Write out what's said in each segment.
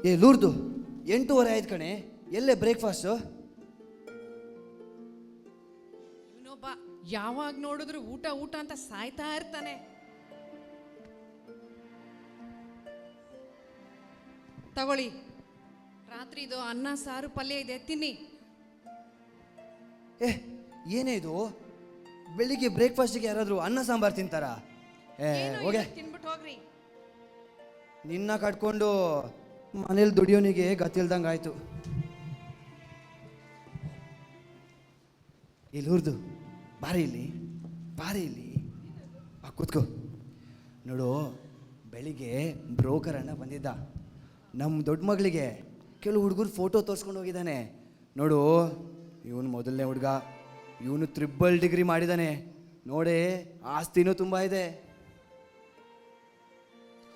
ಏ ಲೂರ್ದು 8:30 ಆಯ್ತು ಕಣೆ, ಎಲ್ಲೇ ಬ್ರೇಕ್ಫಾಸ್ಟು? ಇವನೊಬ್ಬ ಯಾವಾಗ ನೋಡಿದ್ರು ಊಟ ಊಟ ಅಂತ ಸಾಯ್ತಾ ಇರ್ತಾನೆ. ತಗೊಳ್ಳಿ, ರಾತ್ರಿ ಇದು ಅನ್ನ ಸಾರು ಪಲ್ಯ ಇದೆ, ತಿನ್ನಿ. ಏ ಏನೇ ಇದು, ಬೆಳಿಗ್ಗೆ ಬ್ರೇಕ್ಫಾಸ್ಟಿಗೆ ಯಾರಾದರೂ ಅನ್ನ ಸಾಂಬಾರು ತಿಂತಾರಾ? ಹೋಗೆ, ತಿನ್ಬಿಟ್ಟು ಹೋಗ್ರಿ. ನಿನ್ನ ಕಟ್ಕೊಂಡು ಮನೇಲಿ ದುಡಿಯೋನಿಗೆ ಗತಿಲ್ದಂಗೆ ಆಯ್ತು. ಇಲ್ಲಿ ಹುರಿದು ಬಾರಿ ಇಲ್ಲಿ, ಬಾರಿ ಇಲ್ಲಿ, ಕೂತ್ಕೋ. ನೋಡು, ಬೆಳಿಗ್ಗೆ ಬ್ರೋಕರ್ ಅಣ್ಣ ಬಂದಿದ್ದ. ನಮ್ಮ ದೊಡ್ಡ ಮಗಳಿಗೆ ಕೆಲವು ಹುಡುಗರು ಫೋಟೋ ತೋರಿಸ್ಕೊಂಡು ಹೋಗಿದ್ದಾನೆ. ನೋಡು, ಇವನು ಮೊದಲನೇ ಹುಡುಗ, ಇವನು 3 ಡಿಗ್ರಿ ಮಾಡಿದ್ದಾನೆ. ನೋಡೇ, ಆಸ್ತಿನೂ ತುಂಬ ಇದೆ.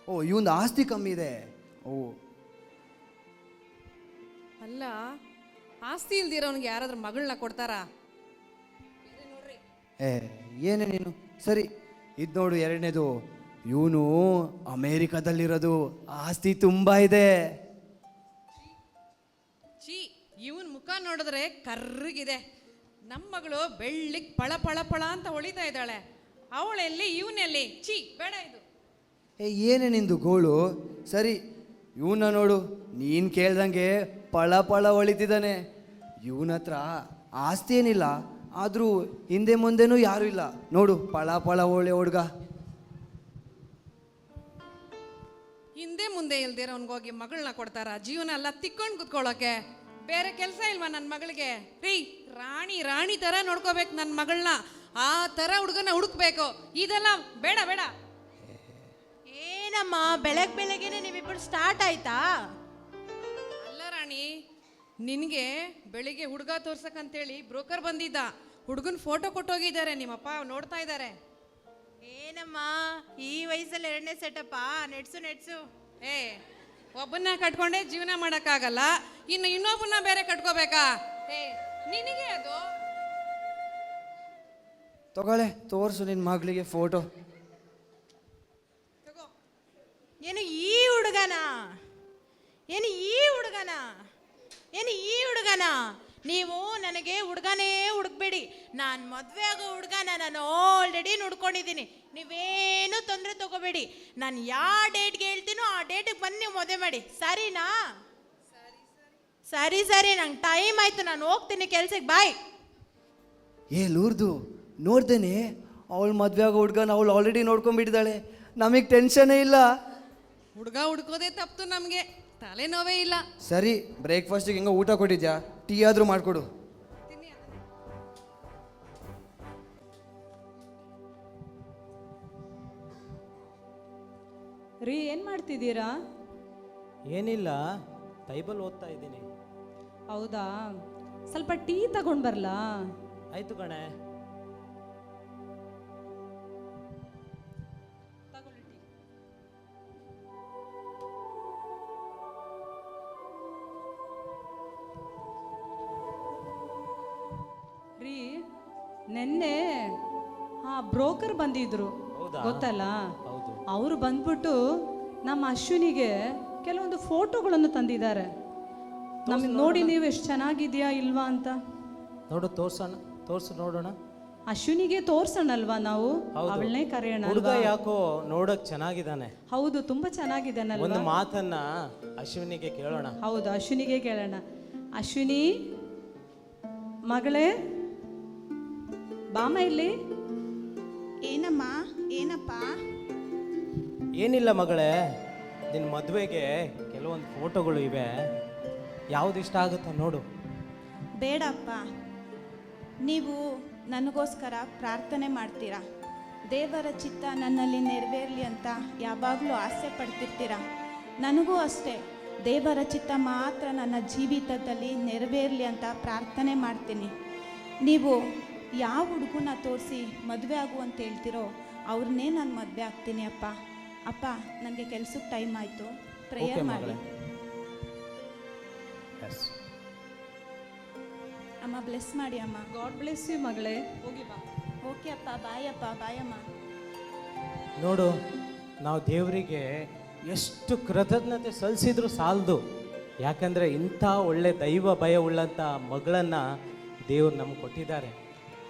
ಓ, ಇವನ್ ಆಸ್ತಿ ಕಮ್ಮಿ ಇದೆ. ಓ ಅಲ್ಲ, ಆಸ್ತಿ ಇಲ್ದಿರೋನಿಗೆ ಯಾರಾದ್ರೂ ಮಗಳನ್ನ ಕೊಡ್ತಾರಾ? ಏ ಏನೇ ನೀನು, ಸರಿ ಇದು ನೋಡು. ಎರಡನೇದು, ಇವನು ಅಮೇರಿಕಾದಲ್ಲಿರೋದು, ಆಸ್ತಿ ತುಂಬ ಇದೆ. ಚೀ, ಇವನ್ ಮುಖ ನೋಡಿದ್ರೆ ಕರ್ರಗಿದೆ. ನಮ್ಮ ಮಗಳು ಬೆಳ್ಳಿಗೆ ಪಳ ಪಳ ಪಳ ಅಂತ ಹೊಳಿತಾ ಇದ್ದಾಳೆ. ಅವಳೆಲ್ಲಿ, ಇವನೆಲ್ಲಿ? ಚೀ, ಬೇಡ ಇದು. ಏ ಏನೇ ನಿಂದು ಗೋಳು? ಸರಿ, ಇವನ್ನ ನೋಡು, ನೀನು ಕೇಳ್ದಂಗೆ ಪಳ ಪಳ ಹೊಳಿತಿದ್ದಾನೆ. ಇವನ ಹತ್ರ ಆಸ್ತಿ ಏನಿಲ್ಲ, ಆದರೂ ಹಿಂದೆ ಮುಂದೆನೂ ಯಾರೂ ಇಲ್ಲ. ನೋಡು, ಪಳ ಪಳ ಒಳ್ಳೆ ಹುಡುಗ. ಹಿಂದೆ ಮುಂದೆ ಇಲ್ದಿರೋನ್ಗೋಗಿ ಮಗಳನ್ನ ಕೊಡ್ತಾರ? ಜೀವನ ಎಲ್ಲ ತಿಕ್ಕೊಂಡು ಕುತ್ಕೊಳ್ಳೋಕೆ ಬೇರೆ ಕೆಲಸ ಇಲ್ವಾ ನನ್ನ ಮಗಳಿಗೆ? ರೀ, ರಾಣಿ ರಾಣಿ ಥರ ನೋಡ್ಕೋಬೇಕು ನನ್ನ ಮಗಳನ್ನ. ಆ ಥರ ಹುಡುಗನ ಹುಡುಕ್ಬೇಕು. ಇದೆಲ್ಲ ಬೇಡ ಬೇಡ. ಏನಮ್ಮ, ಬೆಳಗ್ಗೆನೆ ನೀವಿಬ್ಬರು ಸ್ಟಾರ್ಟ್ ಆಯ್ತಾ? ಅಲ್ಲ ರಾಣಿ, ನಿನಗೆ ಬೆಳಿಗ್ಗೆ ಹುಡುಗ ತೋರ್ಸಕ್ಕಂತೇಳಿ ಬ್ರೋಕರ್ ಬಂದಿದ್ದ. ಹುಡುಗನ ಫೋಟೋ ಕೊಟ್ಟೋಗಿದ್ದಾರೆ, ನಿಮ್ಮಪ್ಪ ನೋಡ್ತಾ ಇದ್ದಾರೆ. ಏನಮ್ಮ, ಈ ವಯಸ್ಸಲ್ಲಿ 2ನೇ ಸೆಟಪ್ಪ? ನೆಡ್ಸು. ಏ, ಒಬ್ಬನ್ನ ಕಟ್ಕೊಂಡೆ ಜೀವನ ಮಾಡೋಕ್ಕಾಗಲ್ಲ, ಇನ್ನು ಇನ್ನೊಬ್ಬನ್ನ ಬೇರೆ ಕಟ್ಕೋಬೇಕಾ? ಏ, ನಿನಗೆ ಅದು ತಗೊಳ್ಳೆ, ತೋರಿಸು ನಿನ್ನ ಮಗಳಿಗೆ ಫೋಟೋ. ಏನು ಈ ಹುಡುಗನ? ನೀವು ನನಗೆ ಹುಡುಗನೇ ಹುಡುಕ್ಬೇಡಿ. ನಾನು ಮದುವೆ ಆಗೋ ಹುಡುಗನ ನಾನು ಆಲ್ರೆಡಿ ನೋಡ್ಕೊಂಡಿದ್ದೀನಿ. ನೀವೇನು ತೊಂದರೆ ತಗೋಬೇಡಿ. ನಾನು ಯಾವ ಡೇಟ್ಗೆ ಹೇಳ್ತೀನೋ ಆ ಡೇಟಿಗೆ ಬಂದು ನೀವು ಮದುವೆ ಮಾಡಿ, ಸರಿನಾ? ಸರಿ, ನಂಗೆ ಟೈಮ್ ಆಯ್ತು, ನಾನು ಹೋಗ್ತೀನಿ ಕೆಲ್ಸಕ್ಕೆ. ಬಾಯ್. ಏ ಲೂರ್ದು, ನೋಡ್ದೇನೆ ಅವಳು ಮದುವೆ ಆಗೋ ಹುಡುಗನ ಅವಳು ಆಲ್ರೆಡಿ ನೋಡ್ಕೊಂಡ್ಬಿಟ್ಟಿದ್ದಾಳೆ. ನಮಗೆ ಟೆನ್ಷನ್ನೇ ಇಲ್ಲ. ಹುಡುಗ ಹುಡ್ಕೋದೇ ತಪ್ಪು, ನಮಗೆ ತಲೆನೋವೇ ಇಲ್ಲ. ಸರಿ, ಬ್ರೇಕ್ಫಾಸ್ಟಿಗೆ ಹೆಂಗೋ ಊಟ ಕೊಟ್ಟಿದ್ಯಾ, ಟೀ ಆದರೂ ಮಾಡಿಕೊಡು. ರೀ, ಏನು ಮಾಡ್ತಿದ್ದೀರಾ? ಏನಿಲ್ಲ, ಬೈಬಲ್ ಓದ್ತಾ ಇದ್ದೀನಿ. ಹೌದಾ, ಸ್ವಲ್ಪ ಟೀ ತಗೊಂಡು ಬರಲಾ? ಆಯ್ತು ಕಣೆ. ರೀ, ನೆನ್ನೆ ಬ್ರೋಕರ್ ಬಂದಿದ್ರು, ಗೊತ್ತಲ್ಲ? ಅವರು ಬಂದ್ಬಿಟ್ಟು ನಮ್ಮ ಅಶ್ವಿನಿಗೆ ಕೆಲವೊಂದು ಫೋಟೋಗಳನ್ನು ತಂದಿದ್ದಾರೆ. ನಮಗೆ ನೋಡಿ ನೀವು ಎಷ್ಟು ಚೆನ್ನಾಗಿದೆಯಾ ಇಲ್ವಾ ಅಂತ ನೋಡು, ತೋರ್ಸು ನೋಡೋಣ. ಅಶ್ವಿನಿಗೆ ತೋರ್ಸೋಣಲ್ವಾ ನಾವು? ಅವಳನ್ನೇ ಕರೆಯೋಣ. ಹುಡುಗ ಯಾಕೋ ನೋಡಕ್ ಚೆನ್ನಾಗಿದ್ದಾನೆ. ಹೌದು, ತುಂಬಾ ಚೆನ್ನಾಗಿದ್ದಾನಲ್ವಾ? ಒಂದು ಮಾತನ್ನ ಅಶ್ವಿನಿಗೆ ಕೇಳೋಣ. ಹೌದು, ಅಶ್ವಿನಿಗೆ ಕೇಳೋಣ. ಅಶ್ವಿನಿ ಮಗಳೇ, ಬಾಮ ಇಲ್ಲಿ. ಏನಮ್ಮ? ಏನಪ್ಪ? ಏನಿಲ್ಲ ಮಗಳೇ, ನಿನ್ನ ಮದುವೆಗೆ ಕೆಲವೊಂದು ಫೋಟೋಗಳು ಇವೆ, ಯಾವ್ದು ಇಷ್ಟ ಆಗುತ್ತೋ ನೋಡು. ಬೇಡಪ್ಪ, ನೀವು ನನಗೋಸ್ಕರ ಪ್ರಾರ್ಥನೆ ಮಾಡ್ತೀರಾ, ದೇವರ ಚಿತ್ತ ನನ್ನಲ್ಲಿ ನೆರವೇರಲಿ ಅಂತ ಯಾವಾಗಲೂ ಆಸೆ ಪಡ್ತಿರ್ತೀರ. ನನಗೂ ಅಷ್ಟೇ, ದೇವರ ಚಿತ್ತ ಮಾತ್ರ ನನ್ನ ಜೀವಿತದಲ್ಲಿ ನೆರವೇರಲಿ ಅಂತ ಪ್ರಾರ್ಥನೆ ಮಾಡ್ತೀನಿ. ನೀವು ಯಾವ ಹುಡುಗನ ತೋರಿಸಿ ಮದುವೆ ಆಗು ಅಂತ ಹೇಳ್ತಿರೋ ಅವ್ರನ್ನೇ ನಾನು ಮದುವೆ ಆಗ್ತೀನಿ ಅಪ್ಪ. ಅಪ್ಪ, ನನಗೆ ಕೆಲ್ಸಕ್ಕೆ ಟೈಮ್ ಆಯಿತು, ಪ್ರೇಯರ್ ಮಾಡಿ. ಅಮ್ಮ ಬ್ಲೆಸ್ ಮಾಡಿ ಅಮ್ಮ. ಗಾಡ್ ಬ್ಲೆಸ್ ಯು ಮಗಳೇ. ಹೋಗಿ ಬಾ. ಓಕೆ ಅಪ್ಪ, ಬಾಯ್ ಅಪ್ಪ, ಬಾಯ್ ಅಮ್ಮ. ನೋಡು, ನಾವು ದೇವರಿಗೆ ಎಷ್ಟು ಕೃತಜ್ಞತೆ ಸಲ್ಲಿಸಿದ್ರು ಸಾಲದು. ಯಾಕಂದರೆ ಇಂಥ ಒಳ್ಳೆ ದೈವ ಭಯ ಉಳ್ಳಂಥ ಮಗಳನ್ನು ದೇವ್ರು ನಮ್ಗೆ ಕೊಟ್ಟಿದ್ದಾರೆ.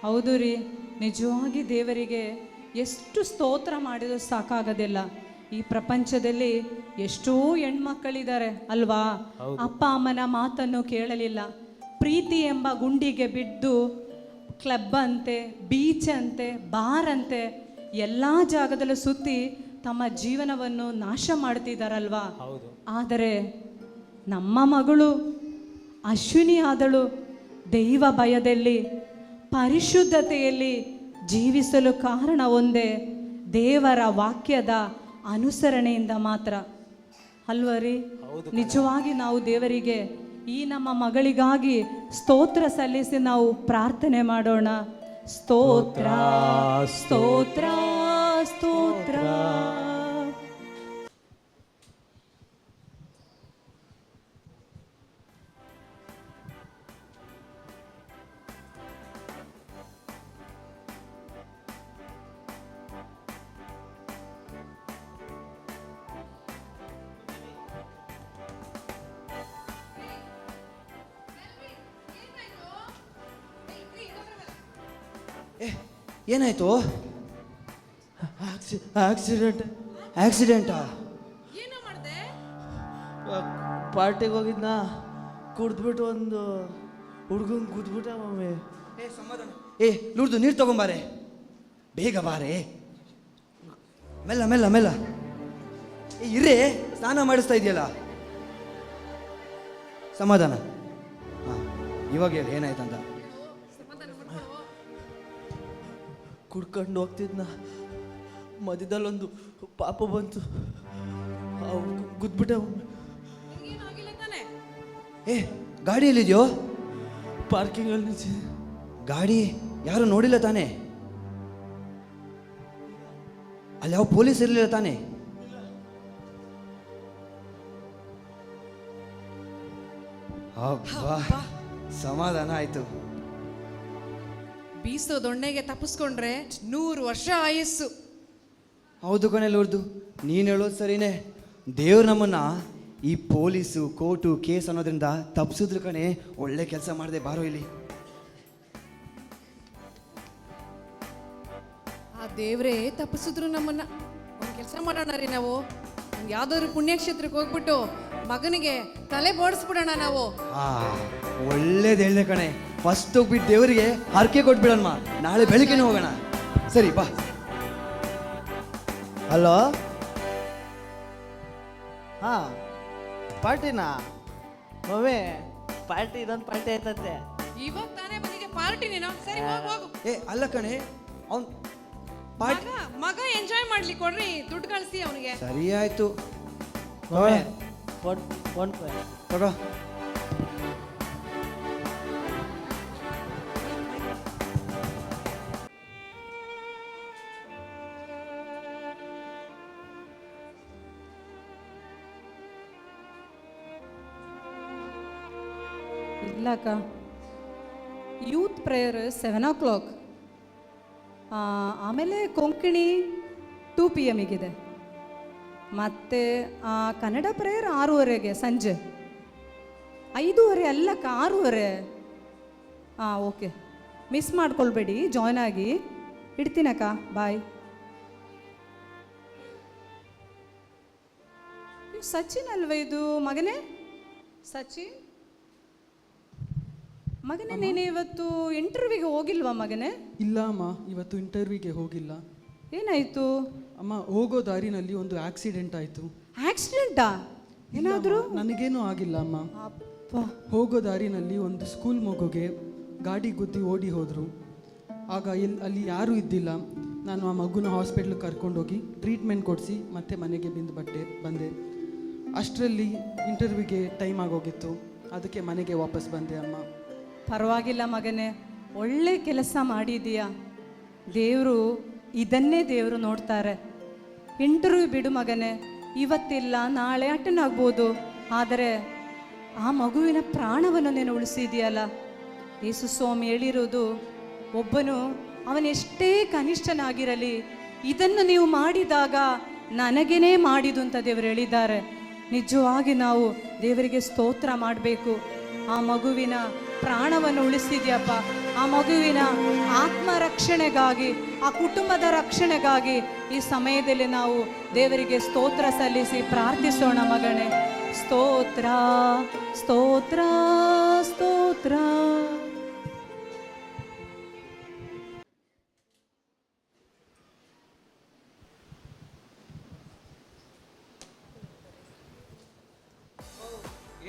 ಹೌದು ರೀ, ನಿಜವಾಗಿ ದೇವರಿಗೆ ಎಷ್ಟು ಸ್ತೋತ್ರ ಮಾಡಿದರೂ ಸಾಕಾಗೋದಿಲ್ಲ. ಈ ಪ್ರಪಂಚದಲ್ಲಿ ಎಷ್ಟೋ ಹೆಣ್ಮಕ್ಕಳಿದ್ದಾರೆ ಅಲ್ವಾ, ಅಪ್ಪ ಅಮ್ಮನ ಮಾತನ್ನು ಕೇಳಲಿಲ್ಲ, ಪ್ರೀತಿ ಎಂಬ ಗುಂಡಿಗೆ ಬಿದ್ದು ಕ್ಲಬ್ ಅಂತೆ, ಬೀಚ್ ಅಂತೆ, ಬಾರ್ ಅಂತೆ ಎಲ್ಲ ಜಾಗದಲ್ಲೂ ಸುತ್ತಿ ತಮ್ಮ ಜೀವನವನ್ನು ನಾಶ ಮಾಡ್ತಿದ್ದಾರಲ್ವಾ. ಆದರೆ ನಮ್ಮ ಮಗಳು ಅಶ್ವಿನಿ ಆದಳು ದೈವ ಭಯದಲ್ಲಿ, ಪರಿಶುದ್ಧತೆಯಲ್ಲಿ ಜೀವಿಸಲು ಕಾರಣ ಒಂದೇ, ದೇವರ ವಾಕ್ಯದ ಅನುಸರಣೆಯಿಂದ ಮಾತ್ರ ಅಲ್ವರಿ. ನಿಜವಾಗಿ ನಾವು ದೇವರಿಗೆ ಈ ನಮ್ಮ ಮಗಳಿಗಾಗಿ ಸ್ತೋತ್ರ ಸಲ್ಲಿಸಿ ನಾವು ಪ್ರಾರ್ಥನೆ ಮಾಡೋಣ. ಸ್ತೋತ್ರ ಸ್ತೋತ್ರ ಸ್ತೋತ್ರ. ಏನಾಯ್ತು? ಆಕ್ಸಿಡೆಂಟಾ? ಏನೋ ಮಾಡಿದೆ? ಪಾರ್ಟಿಗೆ ಹೋಗಿದ್ನ, ಕುಡ್ದ್ಬಿಟ್ಟು ಒಂದು ಹುಡುಗಂಗೆ ಕುದ್ಬಿಟ್ಟ ಮಮ್ಮಿ. ಲೂಡ್ದು ನೀರು ತಗೊಂಬಾರೆ, ಬೇಗ ಬಾರೆ, ಮೆಲ್ಲ ಮೆಲ್ಲ ಮೆಲ್ಲ. ಇರೇ, ಸ್ನಾನ ಮಾಡಿಸ್ತಾ ಇದೆಯಲ್ಲ. ಸಮಾಧಾನ. ಹಾಂ, ಇವಾಗ ಹೇಳಿ ಏನಾಯ್ತಂತ. ಕುಡ್ಕೊಂಡು ಹೋಗ್ತಿದ್ನ, ಮಧ್ಯದಲ್ಲೊಂದು ಪಾಪ ಬಂತು, ಗುದ್ಬಿಟ್ಟ ಮಮ್ಮಿ. ಏನಾಗಿಲ್ಲ ತಾನೆ? ಗಾಡಿಯಲ್ಲಿದೆಯೋ? ಪಾರ್ಕಿಂಗಲ್ಲಿ ನಿಲ್ಸಿ. ಗಾಡಿ ಯಾರು ನೋಡಿಲ್ಲ ತಾನೆ? ಅಲ್ಲಿ ಯಾವ ಪೊಲೀಸ್ ಇರಲಿಲ್ಲ ತಾನೆ? ಅಬ್ಬಾ, ಸಮಾಧಾನ ಆಯ್ತು. ಬೀಸೋ ದೊಣ್ಣೆಗೆ ತಪ್ಪಿಸ್ಕೊಂಡ್ರೆ 100 ವರ್ಷ ಆಯಸ್ಸು. ಹೌದು ಕಣೆ ಲೂರ್ದು, ನೀನು ಹೇಳೋದು ಸರಿನೇ. ದೇವ್ರು ನಮ್ಮನ್ನ ಈ ಪೊಲೀಸು, ಕೋರ್ಟು, ಕೇಸ್ ಅನ್ನೋದ್ರಿಂದ ತಪ್ಪಿಸಿದ್ರು ಕಣೆ. ಒಳ್ಳೆ ಕೆಲಸ ಮಾಡಿದೆ, ಬಾರೋ ಇಲ್ಲಿ. ಆ ದೇವ್ರೇ ತಪ್ಪಿಸಿದ್ರು ನಮ್ಮನ್ನ. ಒಂದು ಕೆಲಸ ಮಾಡೋಣ ರೀ, ನಾವು ಯಾವ್ದಾದ್ರು ಪುಣ್ಯಕ್ಷೇತ್ರಕ್ಕೆ ಹೋಗ್ಬಿಟ್ಟು ಮಗನಿಗೆ ತಲೆ ಬೋಡಿಸ್ಬಿಡೋಣ ನಾವು. ಒಳ್ಳೇದು ಹೇಳಿದೆ ಕಣೆ. ಫಸ್ಟ್ ಹೋಗ್ಬಿಟ್ಟು ದೇವರಿಗೆ ಹರಕೆ ಕೊಟ್ಬಿಡೋಣ, ನಾಳೆ ಬೆಳಿಗ್ಗೆನೇ ಹೋಗೋಣ. ಸರಿ ಬಾ. ಹಲೋ, ಹಾಂ ಪಾರ್ಟಿನಾ ಮಮ್ಮಿ? ಪಾರ್ಟಿ ಇದೊಂದು ಪಾರ್ಟಿ ಆಯ್ತಂತೆ. ಇವಾಗ ತಾನೇ ಬಂದಿದೆ ಪಾರ್ಟಿ ನೀನು. ಸರಿ ಹೋಗು ಹೋಗು. ಅಲ್ಲ ಕಣೆ, ಅವ್ನು ಮಗ ಎಂಜಾಯ್ ಮಾಡ್ಲಿಕ್ಕೆ ಕೊಡ್ರಿ, ದುಡ್ಡು ಕಳಿಸಿ ಅವನಿಗೆ. ಸರಿ ಆಯ್ತು, ಫೋನ್ ಪೇ ತಗೋ. ಇಲ್ಲ ಅಕ್ಕ, ಯೂತ್ ಪ್ರೇಯರ್ 7 o'clock, ಆಮೇಲೆ ಕೊಂಕಣಿ 2 PM ಇದೆ, ಮತ್ತು ಕನ್ನಡ ಪ್ರೇಯರ್ 6:30ಗೆ ಸಂಜೆ. 5:30 ಅಲ್ಲಕ್ಕ, 6:30. ಓಕೆ, ಮಿಸ್ ಮಾಡ್ಕೊಳ್ಬೇಡಿ, ಜಾಯ್ನ್ ಆಗಿ. ಇಡ್ತೀನಕ್ಕ, ಬಾಯ್. ಸಚಿನ್ ಅಲ್ವ ಇದು ಮಗನೇ? ಸಚಿನ್ ಮಗನೇ, ನೀನು ಇವತ್ತು ಇಂಟರ್ವ್ಯೂಗೆ ಹೋಗಿಲ್ವಾ ಮಗನೇ? ಇಲ್ಲ ಅಮ್ಮ, ಇವತ್ತು ಇಂಟರ್ವ್ಯೂಗೆ ಹೋಗಿಲ್ಲ. ಏನಾಯಿತು ಅಮ್ಮ? ಹೋಗೋ ದಾರಿನಲ್ಲಿ ಒಂದು ಆಕ್ಸಿಡೆಂಟ್ ಆಯಿತು. ಆಕ್ಸಿಡೆಂಟಾ? ಏನಾದರೂ? ನನಗೇನೂ ಆಗಿಲ್ಲ ಅಮ್ಮ. ಅಪ್ಪ, ಹೋಗೋ ದಾರಿನಲ್ಲಿ ಒಂದು ಸ್ಕೂಲ್ ಮಗುಗೆ ಗಾಡಿ ಗುದ್ದಿ ಓಡಿ ಹೋದರು. ಆಗ ಅಲ್ಲಿ ಯಾರೂ ಇದ್ದಿಲ್ಲ. ನಾನು ಆ ಮಗುನ ಹಾಸ್ಪಿಟ್ಲಿಗೆ ಕರ್ಕೊಂಡೋಗಿ ಟ್ರೀಟ್ಮೆಂಟ್ ಕೊಡಿಸಿ ಮತ್ತೆ ಮನೆಗೆ ಬಂದೆ. ಅಷ್ಟರಲ್ಲಿ ಇಂಟರ್ವ್ಯೂಗೆ ಟೈಮ್ ಆಗೋಗಿತ್ತು, ಅದಕ್ಕೆ ಮನೆಗೆ ವಾಪಸ್ ಬಂದೆ ಅಮ್ಮ. ಪರವಾಗಿಲ್ಲ ಮಗನೇ, ಒಳ್ಳೆ ಕೆಲಸ ಮಾಡಿದೀಯಾ. ದೇವರು ಇದನ್ನೇ ದೇವರು ನೋಡ್ತಾರೆ. ಇಂಟರ್ವ್ಯೂ ಬಿಡು ಮಗನೇ, ಇವತ್ತಿಲ್ಲ ನಾಳೆ ಅಟೆಂಡ್ ಆಗ್ಬೋದು, ಆದರೆ ಆ ಮಗುವಿನ ಪ್ರಾಣವನ್ನು ನೀನು ಉಳಿಸಿದೆಯಲ್ಲ. ಯೇಸು ಸ್ವಾಮಿ ಹೇಳಿರೋದು, ಒಬ್ಬನು ಅವನೆಷ್ಟೇ ಕನಿಷ್ಠನಾಗಿರಲಿ ಇದನ್ನು ನೀವು ಮಾಡಿದಾಗ ನನಗೇನೇ ಮಾಡಿದು ಅಂತ ದೇವರು ಹೇಳಿದ್ದಾರೆ. ನಿಜವಾಗಿ ನಾವು ದೇವರಿಗೆ ಸ್ತೋತ್ರ ಮಾಡಬೇಕು. ಆ ಮಗುವಿನ ಪ್ರಾಣವನ್ನು ಉಳಿಸಿದ್ಯಪ್ಪ. ಆ ಮಗುವಿನ ಆತ್ಮರಕ್ಷಣೆಗಾಗಿ, ಆ ಕುಟುಂಬದ ರಕ್ಷಣೆಗಾಗಿ ಈ ಸಮಯದಲ್ಲಿ ನಾವು ದೇವರಿಗೆ ಸ್ತೋತ್ರ ಸಲ್ಲಿಸಿ ಪ್ರಾರ್ಥಿಸೋಣ ಮಗನೇ. ಸ್ತೋತ್ರ ಸ್ತೋತ್ರ ಸ್ತೋತ್ರ.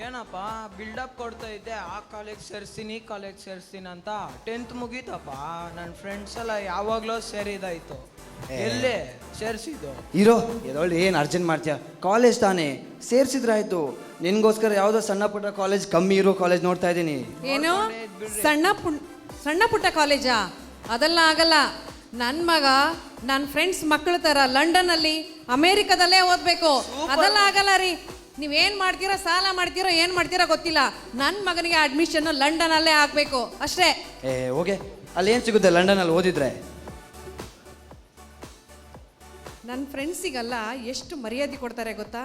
ಏನಪ್ಪ ಬಿಲ್ಡಪ್ ಕೊಡ್ತಾ ಇದ್ದೆ, ಆ ಕಾಲೇಜ್ ಸೇರಿಸ್ತೀನಿ ಈ ಕಾಲೇಜ್ ಸೇರಿಸ್ತೀನಿ ಅಂತ. 10th ಮುಗೀತಪ್ಪ, ನನ್ನ ಫ್ರೆಂಡ್ಸ್ ಎಲ್ಲ ಯಾವಾಗಲೂ ಸೇರಿದಾಯ್ತು. ಎಲ್ಲೇ ಸೇರಿಸಿದ್ದು? ಇರೋ ಎದೊಳ್ಳಿ ಏನು ಅರ್ಜೆಂಟ್ ಮಾಡ್ತೀಯ? ಕಾಲೇಜ್ ತಾನೇ ಸೇರಿಸಿದ್ರಾಯ್ತು. ನಿನ್ಗೋಸ್ಕರ ಯಾವುದೋ ಸಣ್ಣ ಪುಟ್ಟ ಕಾಲೇಜ್, ಕಮ್ಮಿ ಇರೋ ಕಾಲೇಜ್ ನೋಡ್ತಾ ಇದ್ದೀನಿ. ಏನು ಸಣ್ಣ ಪುಟ್ಟ ಕಾಲೇಜಾ? ಅದೆಲ್ಲ ಆಗಲ್ಲ. ನನ್ನ ಮಗ ನನ್ನ ಫ್ರೆಂಡ್ಸ್ ಮಕ್ಕಳ ಥರ ಲಂಡನ್ನಲ್ಲಿ ಅಮೇರಿಕಾದಲ್ಲೇ ಓದಬೇಕು. ಅದೆಲ್ಲ ಆಗಲ್ಲ ರೀ. ನೀವೇನು ಮಾಡ್ತೀರಾ, ಸಾಲ ಮಾಡ್ತೀರೋ ಏನು ಮಾಡ್ತೀರೋ ಗೊತ್ತಿಲ್ಲ. ನನ್ನ ಮಗನಿಗೆ ಅಡ್ಮಿಷನ್ ಲಂಡನಲ್ಲೇ ಆಗಬೇಕು ಅಷ್ಟೇ. ಓಕೆ, ಅಲ್ಲೇನು ಸಿಗುತ್ತೆ ಲಂಡನಲ್ಲಿ ಓದಿದ್ರೆ? ನನ್ನ ಫ್ರೆಂಡ್ಸಿಗೆಲ್ಲ ಎಷ್ಟು ಮರ್ಯಾದೆ ಕೊಡ್ತಾರೆ ಗೊತ್ತಾ?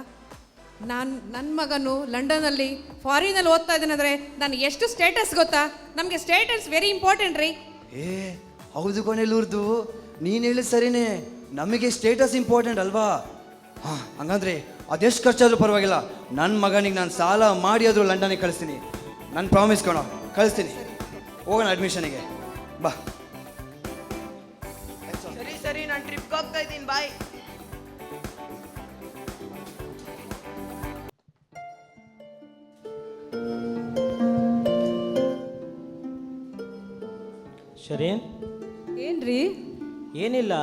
ನನ್ನ ಮಗನು ಲಂಡನಲ್ಲಿ ಫಾರಿನಲ್ಲಿ ಓದ್ತಾ ಇದ್ದಾನೆ ಅಂದರೆ ನಾನು ಎಷ್ಟು ಸ್ಟೇಟಸ್ ಗೊತ್ತಾ? ನಮಗೆ ಸ್ಟೇಟಸ್ ವೆರಿ ಇಂಪಾರ್ಟೆಂಟ್ ರೀ. ಹೌದು ಕೊನೆಲ್ಲೂರ್ದು, ನೀನು ಹೇಳಿದ ಸರಿನೇ. ನಮಗೆ ಸ್ಟೇಟಸ್ ಇಂಪಾರ್ಟೆಂಟ್ ಅಲ್ವಾ? ಹಾಂ, ಹಂಗಂದ್ರೆ ಅದೆಷ್ಟು ಖರ್ಚಾದರೂ ಪರವಾಗಿಲ್ಲ. ನನ್ನ ಮಗನಿಗೆ ನಾನು ಸಾಲ ಮಾಡಿ ಆದರೂ ಲಂಡನಿಗೆ ಕಳಿಸ್ತೀನಿ. ನಾನು ಪ್ರಾಮಿಸ್ ಕಣೋ, ಕಳಿಸ್ತೀನಿ. ಹೋಗೋಣ ಅಡ್ಮಿಷನಿಗೆ, ಬಾ. ಸರಿ, ನಾನು ಟ್ರಿಪ್ಗೆ ಹೋಗ್ತಾ ಇದ್ದೀನಿ, ಬಾಯ್. ಶರೀನ್, ಏನ್ರಿ? ಏನಿಲ್ಲ,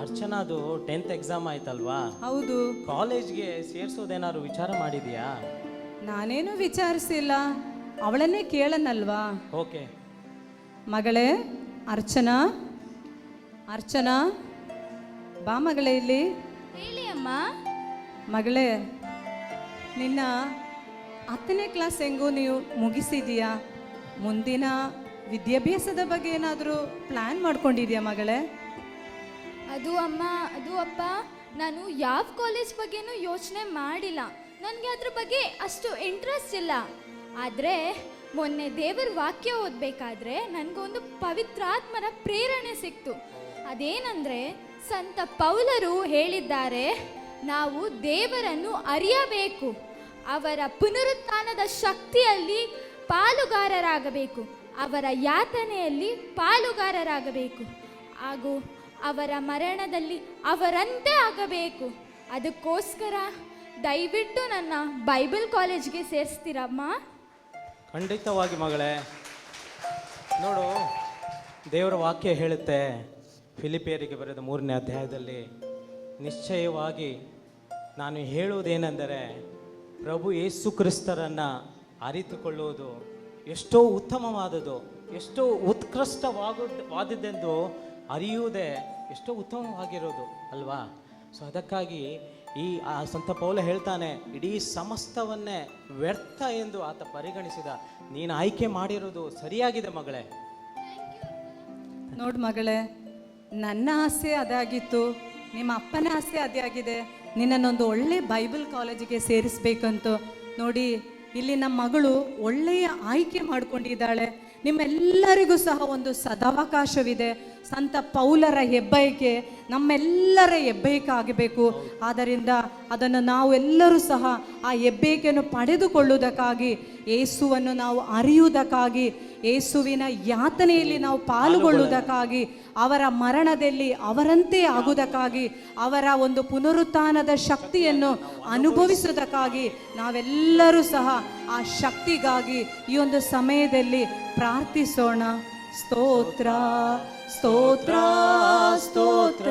ಅರ್ಚನಾದು 10th ಎಕ್ಸಾಮ್ ಆಯ್ತಲ್ವಾ? ಹೌದು. ಕಾಲೇಜ್ಗೆ ಸೇರ್ಸೋದೇನಾದ್ರು ವಿಚಾರ ಮಾಡಿದ್ಯಾ? ನಾನೇನು ವಿಚಾರಿಸಿಲ್ಲ, ಅವಳನ್ನೇ ಕೇಳನಲ್ವಾ. ಓಕೆ. ಮಗಳೇ ಅರ್ಚನಾ, ಅರ್ಚನಾ ಬಾ ಮಗಳೇ ಇಲ್ಲಿ. ಹೇಳಿ ಅಮ್ಮ. ಮಗಳೇ, ನಿನ್ನ 10ನೇ ಕ್ಲಾಸ್ ಹೆಂಗೂ ನೀವು ಮುಗಿಸಿದೀಯಾ? ಮುಂದಿನ ವಿದ್ಯಾಭ್ಯಾಸದ ಬಗ್ಗೆ ಏನಾದರೂ ಪ್ಲ್ಯಾನ್ ಮಾಡ್ಕೊಂಡಿದ್ಯಾ ಮಗಳೇ? ಅದು ಅಪ್ಪ, ನಾನು ಯಾವ ಕಾಲೇಜ್ ಬಗ್ಗೆನೂ ಯೋಚನೆ ಮಾಡಿಲ್ಲ. ನನಗೆ ಅದ್ರ ಬಗ್ಗೆ ಅಷ್ಟು ಇಂಟ್ರೆಸ್ಟ್ ಇಲ್ಲ. ಆದರೆ ಮೊನ್ನೆ ದೇವರ ವಾಕ್ಯ ಓದಬೇಕಾದ್ರೆ ನನಗೊಂದು ಪವಿತ್ರಾತ್ಮರ ಪ್ರೇರಣೆ ಸಿಕ್ತು. ಅದೇನೆಂದರೆ, ಸಂತ ಪೌಲರು ಹೇಳಿದ್ದಾರೆ, ನಾವು ದೇವರನ್ನು ಅರಿಯಬೇಕು, ಅವರ ಪುನರುತ್ಥಾನದ ಶಕ್ತಿಯಲ್ಲಿ ಪಾಲುಗಾರರಾಗಬೇಕು, ಅವರ ಯಾತನೆಯಲ್ಲಿ ಪಾಲುಗಾರರಾಗಬೇಕು, ಹಾಗೂ ಅವರ ಮರಣದಲ್ಲಿ ಅವರಂತೆ ಆಗಬೇಕು. ಅದಕ್ಕೋಸ್ಕರ ದಯವಿಟ್ಟು ನನ್ನ ಬೈಬಲ್ ಕಾಲೇಜ್ಗೆ ಸೇರಿಸ್ತೀರಮ್ಮ? ಖಂಡಿತವಾಗಿ ಮಗಳೇ. ನೋಡು, ದೇವರ ವಾಕ್ಯ ಹೇಳುತ್ತೆ, ಫಿಲಿಪಿಯರಿಗೆ ಬರೆದ 3ನೇ ಅಧ್ಯಾಯದಲ್ಲಿ, ನಿಶ್ಚಯವಾಗಿ ನಾನು ಹೇಳುವುದೇನೆಂದರೆ, ಪ್ರಭು ಯೇಸು ಕ್ರಿಸ್ತರನ್ನು ಅರಿತುಕೊಳ್ಳುವುದು ಎಷ್ಟೋ ಉತ್ತಮವಾದದ್ದು, ಎಷ್ಟೋ ಉತ್ಕೃಷ್ಟವಾದದ್ದೆಂದು ಅರಿಯುವುದೇ ಎಷ್ಟೋ ಉತ್ತಮವಾಗಿರೋದು ಅಲ್ವಾ? ಸೊ ಅದಕ್ಕಾಗಿ ಆ ಸಂತ ಪೌಲ ಹೇಳ್ತಾನೆ, ಇಡೀ ಸಮಸ್ತವನ್ನೇ ವ್ಯರ್ಥ ಎಂದು ಆತ ಪರಿಗಣಿಸಿದ. ನೀನು ಆಯ್ಕೆ ಮಾಡಿರೋದು ಸರಿಯಾಗಿದೆ ಮಗಳೇ. ನೋಡು ಮಗಳೇ, ನನ್ನ ಆಸೆ ಅದಾಗಿತ್ತು, ನಿಮ್ಮ ಅಪ್ಪನ ಆಸೆ ಅದೇ ಆಗಿದೆ, ನಿನ್ನನ್ನೊಂದು ಒಳ್ಳೆ ಬೈಬಲ್ ಕಾಲೇಜಿಗೆ ಸೇರಿಸ್ಬೇಕಂತ. ನೋಡಿ, ಇಲ್ಲಿ ನಮ್ಮ ಮಗಳು ಒಳ್ಳೆಯ ಆಯ್ಕೆ ಮಾಡಿಕೊಂಡಿದ್ದಾಳೆ. ನಿಮ್ಮೆಲ್ಲರಿಗೂ ಸಹ ಒಂದು ಸದಾವಕಾಶವಿದೆ. ಸಂತ ಪೌಲರ ಹೆಬ್ಬಯಕೆ ನಮ್ಮೆಲ್ಲರ ಹೆಬ್ಬಯಕೆ ಆಗಬೇಕು. ಆದ್ದರಿಂದ ಅದನ್ನು ನಾವು ಎಲ್ಲರೂ ಸಹ ಆ ಹೆಬ್ಬಯಕೆಯನ್ನು ಪಡೆದುಕೊಳ್ಳುವುದಕ್ಕಾಗಿ, ಯೇಸುವನ್ನು ನಾವು ಅರಿಯುವುದಕ್ಕಾಗಿ, ಯೇಸುವಿನ ಯಾತನೆಯಲ್ಲಿ ನಾವು ಪಾಲ್ಗೊಳ್ಳುವುದಕ್ಕಾಗಿ, ಅವರ ಮರಣದಲ್ಲಿ ಅವರಂತೆ ಆಗುವುದಕ್ಕಾಗಿ, ಅವರ ಒಂದು ಪುನರುತ್ಥಾನದ ಶಕ್ತಿಯನ್ನು ಅನುಭವಿಸುವುದಕ್ಕಾಗಿ ನಾವೆಲ್ಲರೂ ಸಹ ಆ ಶಕ್ತಿಗಾಗಿ ಈ ಒಂದು ಸಮಯದಲ್ಲಿ ಪ್ರಾರ್ಥಿಸೋಣ. ಸ್ತೋತ್ರ ಸ್ತೋತ್ರ ಸ್ತೋತ್ರ.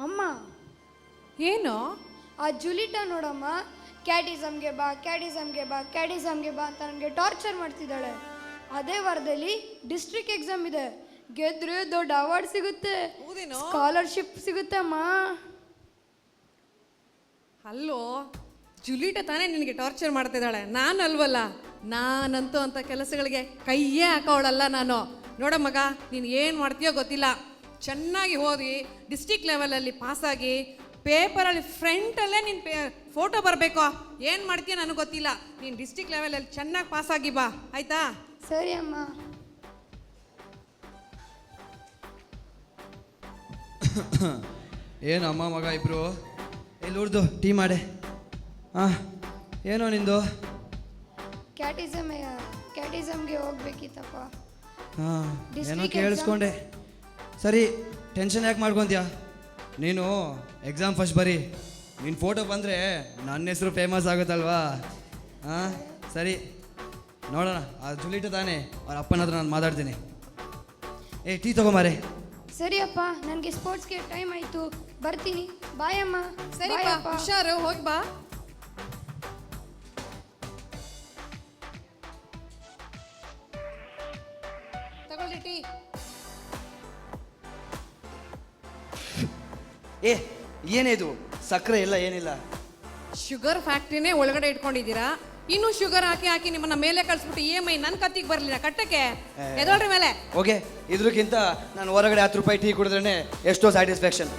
ಅಮ್ಮ, ಏನು? ಆ ಜುಲಿಟಾ ನೋಡಮ್ಮ, ಕ್ಯಾಟಿಸಮ್ಗೆ ಬಾ ಕ್ಯಾಟಿಸಮ್ಗೆ ಬಾ ಕ್ಯಾಟಿಸಮ್ಗೆ ಬಾ ಅಂತ ನನಗೆ ಟಾರ್ಚರ್ ಮಾಡ್ತಿದ್ದಾಳೆ. ಅದೇ ವಾರದಲ್ಲಿ ಡಿಸ್ಟ್ರಿಕ್ಟ್ ಎಕ್ಸಾಮ್ ಇದೆ. ಗೆದ್ರೆ ದೊಡ್ಡ ಅವಾರ್ಡ್ ಸಿಗುತ್ತೆ, ಹೌದೇನೋ? ಸ್ಕಾಲರ್ಶಿಪ್ ಸಿಗುತ್ತೆ ಅಮ್ಮ. ಅಲ್ಲೋ ಜುಲೀಟ ತಾನೇ ನಿನಗೆ ಟಾರ್ಚರ್ ಮಾಡ್ತಿದ್ದಾಳೆ, ನಾನು ಅಲ್ವಲ್ಲ. ನಾನಂತೂ ಅಂತ ಕೆಲಸಗಳಿಗೆ ಕೈಯೇ ಹಾಕೋಳಲ್ಲ ನಾನು. ನೋಡ ಮಗ, ನೀನು ಏನು ಮಾಡ್ತೀಯೋ ಗೊತ್ತಿಲ್ಲ. ಚೆನ್ನಾಗಿ ಓದಿ ಡಿಸ್ಟಿಕ್ ಲೆವೆಲಲ್ಲಿ ಪಾಸಾಗಿ ಪೇಪರಲ್ಲಿ ಫ್ರಂಟಲ್ಲೇ ನಿನ್ನ ಫೋಟೋ ಬರಬೇಕು. ಏನು ಮಾಡ್ತೀಯ ನನಗೆ ಗೊತ್ತಿಲ್ಲ. ನೀನು ಡಿಸ್ಟಿಕ್ ಲೆವೆಲಲ್ಲಿ ಚೆನ್ನಾಗಿ ಪಾಸಾಗಿ ಬಾ, ಆಯಿತಾ? ಸರಿ ಅಮ್ಮ. ಏನು ಅಮ್ಮ ಮಗ ಇಬ್ರು ಇಲ್ಲಿ ಉಡ್ದು ಟೀ ಮಾಡೆ. ಹಾಂ, ಏನೋ ನಿಂದು? ಕ್ಯಾಟಿಸಮ್ಗೆ ಹೋಗ್ಬೇಕಿತ್ತಪ್ಪ. ಹಾಂ, ಏನೋ District ಕೇಳಿಸ್ಕೊಂಡೆ. ಸರಿ, ಟೆನ್ಷನ್ ಯಾಕೆ ಮಾಡ್ಕೊತೀಯ? ನೀನು ಎಕ್ಸಾಮ್ ಫಸ್ಟ್ ಬರೀ. ನಿನ್ನ ಫೋಟೋ ಬಂದರೆ ನನ್ನ ಹೆಸರು ಫೇಮಸ್ ಆಗುತ್ತಲ್ವಾ? ಹಾಂ, ಸರಿ ನೋಡೋಣ. ಆ ಜುಲೀಟ ತಾನೇ, ಅವ್ರ ಅಪ್ಪನ ಹತ್ರ ನಾನು ಮಾತಾಡ್ತೀನಿ. ಟೀ ತಗೊಂಬಾರೆ. ಸರಿ ಅಪ್ಪ, ನನಗೆ ಸ್ಪೋರ್ಟ್ಸ್ಗೆ ಟೈಮ್ ಆಯಿತು, ಬರ್ತೀನಿ. ಬಾಯ್ ಅಮ್ಮ. ಸರಿಪ್ಪ, ಹುಷಾರು, ಹೋಗಿ ಬಾ. ತಗೊಳ್ಳಿ ಟೀ. ಏನೇ ಇದು? ಸಕ್ಕರೆ ಇಲ್ಲ, ಏನಿಲ್ಲ. ಶುಗರ್ ಫ್ಯಾಕ್ಟ್ರಿನೇ ಒಳಗಡೆ ಇಟ್ಕೊಂಡಿದ್ದೀರಾ. ಇನ್ನು ಶುಗರ್ ಹಾಕಿ ಹಾಕಿ ನಿಮ್ಮನ್ನ ಮೇಲೆ ಕಳಿಸ್ಬಿಟ್ಟು EMI ನನ್ನ ಕತ್ತಿಗೆ ಬರಲಿಲ್ಲ ಕಟ್ಟಕ್ಕೆ. ಎದೋಳ್ರಿ ಮೇಲೆ. ಓಕೆ, ಇದ್ರಕ್ಕಿಂತ ನಾನು ಹೊರಗಡೆ 10 ರೂಪಾಯಿ ಟೀ ಕುಡಿದ್ರೇ ಎಷ್ಟೋ ಸ್ಯಾಟಿಸ್ಫ್ಯಾಕ್ಷನ್.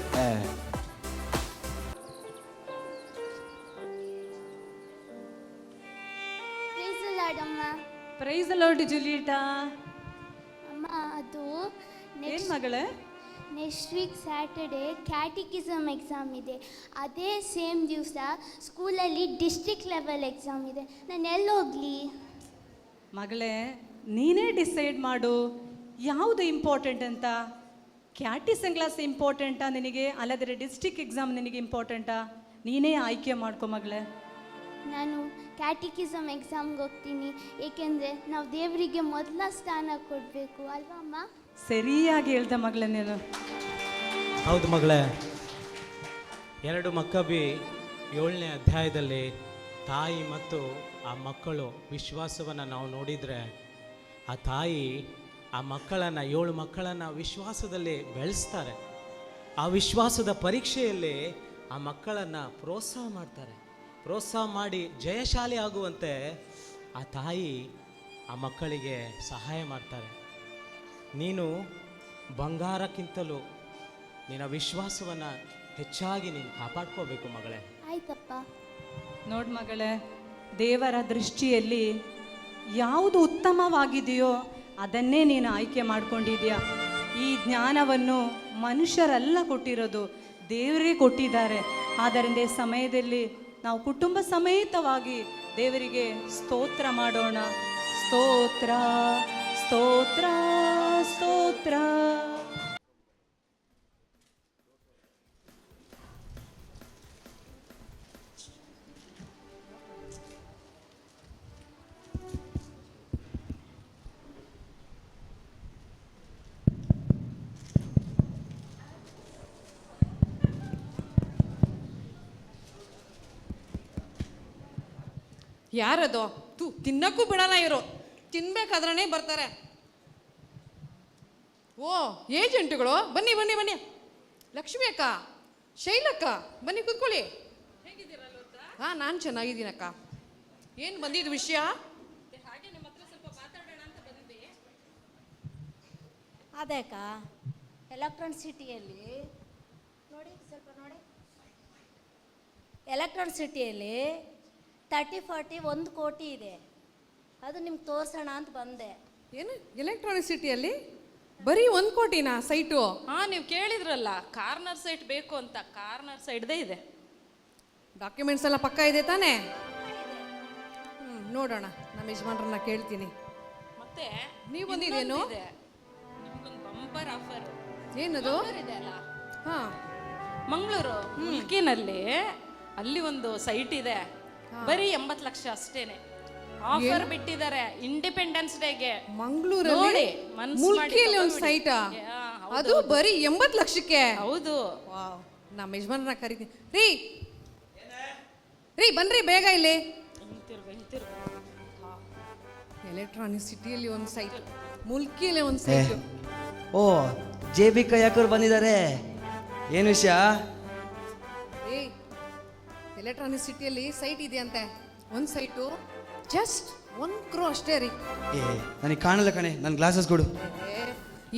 Price lord ಜುಲೀಟಾ. ಅಮ್ಮ, ಅದು ಏನು ಮಗಳೇ? ನೆಕ್ಸ್ಟ್ ವೀಕ್ ಸ್ಯಾಟರ್ಡೆ ಕ್ಯಾಟಿಕಿಸಮ್ ಎಕ್ಸಾಮ್ ಇದೆ. ಅದೇ ಸೇಮ್ ದಿವಸ ಸ್ಕೂಲಲ್ಲಿ ಡಿಸ್ಟ್ರಿಕ್ಟ್ ಲೆವೆಲ್ ಎಕ್ಸಾಮ್ ಇದೆ. ನಾನು ಎಲ್ಲಿ ಹೋಗಲಿ? ಮಗಳೇ, ನೀನೇ ಡಿಸೈಡ್ ಮಾಡು ಯಾವುದು ಇಂಪಾರ್ಟೆಂಟ್ ಅಂತ. ಕ್ಯಾಟಿಸಮ್ ಕ್ಲಾಸ್ ಇಂಪಾರ್ಟೆಂಟಾ ನಿನಗೆ, ಅಲ್ಲದ್ರೆ ಡಿಸ್ಟ್ರಿಕ್ಟ್ ಎಕ್ಸಾಮ್ ನಿನಗೆ ಇಂಪಾರ್ಟೆಂಟಾ? ನೀನೇ ಆಯ್ಕೆ ಮಾಡ್ಕೊ ಮಗಳೇ. ನಾನು ಕ್ಯಾಟಿಕಿಸಮ್ ಎಕ್ಸಾಮ್ಗೆ ಹೋಗ್ತೀನಿ, ಏಕೆಂದರೆ ನಾವು ದೇವರಿಗೆ ಮೊದಲ ಸ್ಥಾನ ಕೊಡಬೇಕು ಅಲ್ವಾ ಅಮ್ಮ? ಸರಿಯಾಗಿ ಹೇಳ್ದೆ ಮಗಳೇ ನೀನು. ಹೌದು ಮಗಳೇ. 2 ಮಕ್ಕಬಿ 7ನೇ ಅಧ್ಯಾಯದಲ್ಲಿ ತಾಯಿ ಮತ್ತು ಆ ಮಕ್ಕಳು ವಿಶ್ವಾಸವನ್ನು ನಾವು ನೋಡಿದರೆ, ಆ ತಾಯಿ ಆ ಮಕ್ಕಳನ್ನು 7 ಮಕ್ಕಳನ್ನು ವಿಶ್ವಾಸದಲ್ಲಿ ಬೆಳೆಸ್ತಾರೆ. ಆ ವಿಶ್ವಾಸದ ಪರೀಕ್ಷೆಯಲ್ಲಿ ಆ ಮಕ್ಕಳನ್ನು ಪ್ರೋತ್ಸಾಹ ಮಾಡ್ತಾರೆ. ಪ್ರೋತ್ಸಾಹ ಮಾಡಿ ಜಯಶಾಲಿ ಆಗುವಂತೆ ಆ ತಾಯಿ ಆ ಮಕ್ಕಳಿಗೆ ಸಹಾಯ ಮಾಡ್ತಾರೆ. ನೀನು ಬಂಗಾರಕ್ಕಿಂತಲೂ ನಿನ್ನ ವಿಶ್ವಾಸವನ್ನು ಹೆಚ್ಚಾಗಿ ನೀನು ಕಾಪಾಡ್ಕೋಬೇಕು ಮಗಳೇ. ಆಯ್ತಪ್ಪ. ನೋಡು ಮಗಳೇ, ದೇವರ ದೃಷ್ಟಿಯಲ್ಲಿ ಯಾವುದು ಉತ್ತಮವಾಗಿದೆಯೋ ಅದನ್ನೇ ನೀನು ಆಯ್ಕೆ ಮಾಡ್ಕೊಂಡಿದ್ಯಾ. ಈ ಜ್ಞಾನವನ್ನು ಮನುಷ್ಯರೆಲ್ಲ ಕೊಟ್ಟಿರೋದು, ದೇವರೇ ಕೊಟ್ಟಿದ್ದಾರೆ. ಆದ್ದರಿಂದ ಈ ಸಮಯದಲ್ಲಿ ನಾವು ಕುಟುಂಬ ಸಮೇತವಾಗಿ ದೇವರಿಗೆ ಸ್ತೋತ್ರ ಮಾಡೋಣ. ಸ್ತೋತ್ರ ಸ್ತೋತ್ರ ಸ್ತೋತ್ರ. ಯಾರದು? ತಿನ್ನಕ್ಕೂ ಬಿಡಲ್ಲ ಇವರು. ತಿನ್ಬೇಕಾದ್ರೇ ಬರ್ತಾರೆ. ಓ, ಏಜೆಂಟ್ಗಳು, ಬನ್ನಿ ಬನ್ನಿ ಬನ್ನಿ. ಲಕ್ಷ್ಮಿ ಅಕ್ಕ, ಶೈಲಕ್ಕ, ಬನ್ನಿ ಕೂತ್ಕೊಳ್ಳಿ. ಹಾಂ, ನಾನು ಚೆನ್ನಾಗಿದ್ದೀನಕ್ಕ. ಏನು ಬಂದಿದ್ದು ವಿಷಯ? ಅದೇ ಅಕ್ಕ, ಎಲೆಕ್ಟ್ರಾನ್ ಸಿಟಿಯಲ್ಲಿ ನೋಡಿ, ಸ್ವಲ್ಪ ನೋಡಿ. ಎಲೆಕ್ಟ್ರಾನ್ ಸಿಟಿಯಲ್ಲಿ 30-40 1 ಕೋಟಿ ಇದೆ. ಅದು ನಿಮ್ಗೆ ತೋರಿಸೋಣ ಅಂತ ಬಂದೆ. ಏನು ಎಲೆಕ್ಟ್ರಾನಿಕ್ ಸಿಟಿಯಲ್ಲಿ ಬರೀ 1 ಕೋಟಿನಾ ಸೈಟು? ಹಾಂ, ನೀವು ಕೇಳಿದ್ರಲ್ಲ ಕಾರ್ನರ್ ಸೈಟ್ ಬೇಕು ಅಂತ. ಕಾರ್ನರ್ ಸೈಟ್ದೇ ಇದೆ. ಡಾಕ್ಯುಮೆಂಟ್ಸ್ ಎಲ್ಲ ಪಕ್ಕ ಇದೆ ತಾನೇ? ನೋಡೋಣ, ನಮ್ಮ ಯಜಮಾನ್ರನ್ನ ಕೇಳ್ತೀನಿ. ಮತ್ತೆ ನೀವು ಬಂದಿದ್ದೇನು? ನಿಮ್ಗೊಂದು ಬಂಪರ್ ಆಫರ್. ಏನದು? ಇದೆ ಅಲ್ಲ, ಹಾಂ, ಮಂಗಳೂರು ಮುಲ್ಕಿನಲ್ಲಿ ಅಲ್ಲಿ ಒಂದು ಸೈಟ್ ಇದೆ. ಬರೀ 80 ಲಕ್ಷ ಅಷ್ಟೇನೆ ಆಫರ್ ಬಿಟ್ಟಿದ್ದಾರೆ ಇಂಡಿಪೆಂಡೆನ್ಸ್ ಡೇಗೆ. ಮಂಗಳೂರಲ್ಲಿ ಮುಲ್ಕಿಯಲ್ಲಿ ಒಂದು ಸೈಟಾ? ಅದು ಬರೀ 80 ಲಕ್ಷಕ್ಕೆ? ಹೌದು. ನಮ್ಮ ಯಜಮಾನ್ರನ್ನ ಕರಿತೀನಿ. ರೀ ರೀ, ಬನ್ರಿ ಬೇಗ ಇಲ್ಲಿ. ಎಲೆಕ್ಟ್ರಾನಿಕ್ ಸಿಟಿಯಲ್ಲಿ ಒಂದು ಸೈಟ್, ಮುಲ್ಕಿಯಲ್ಲಿ ಒಂದು ಏ ಸೈಟು. ಓ JB ಕೈಯಾಕರು ಬಂದಿದ್ದಾರೆ, ಏನು ವಿಷಯ? ಏ ಎಲೆಕ್ಟ್ರಾನಿಕ್ ಸಿಟಿಯಲ್ಲಿ ಸೈಟ್ ಇದೆಯಂತೆ, ಒಂದು ಸೈಟು ಜಸ್ಟ್ 1 crore ಅಷ್ಟೇ ರೀ. ಏ ನನಗೆ ಕಾಣಲ್ಲ ಕಣೆ, ನನ್ನ ಗ್ಲಾಸಸ್ ಕೊಡು. ಏ,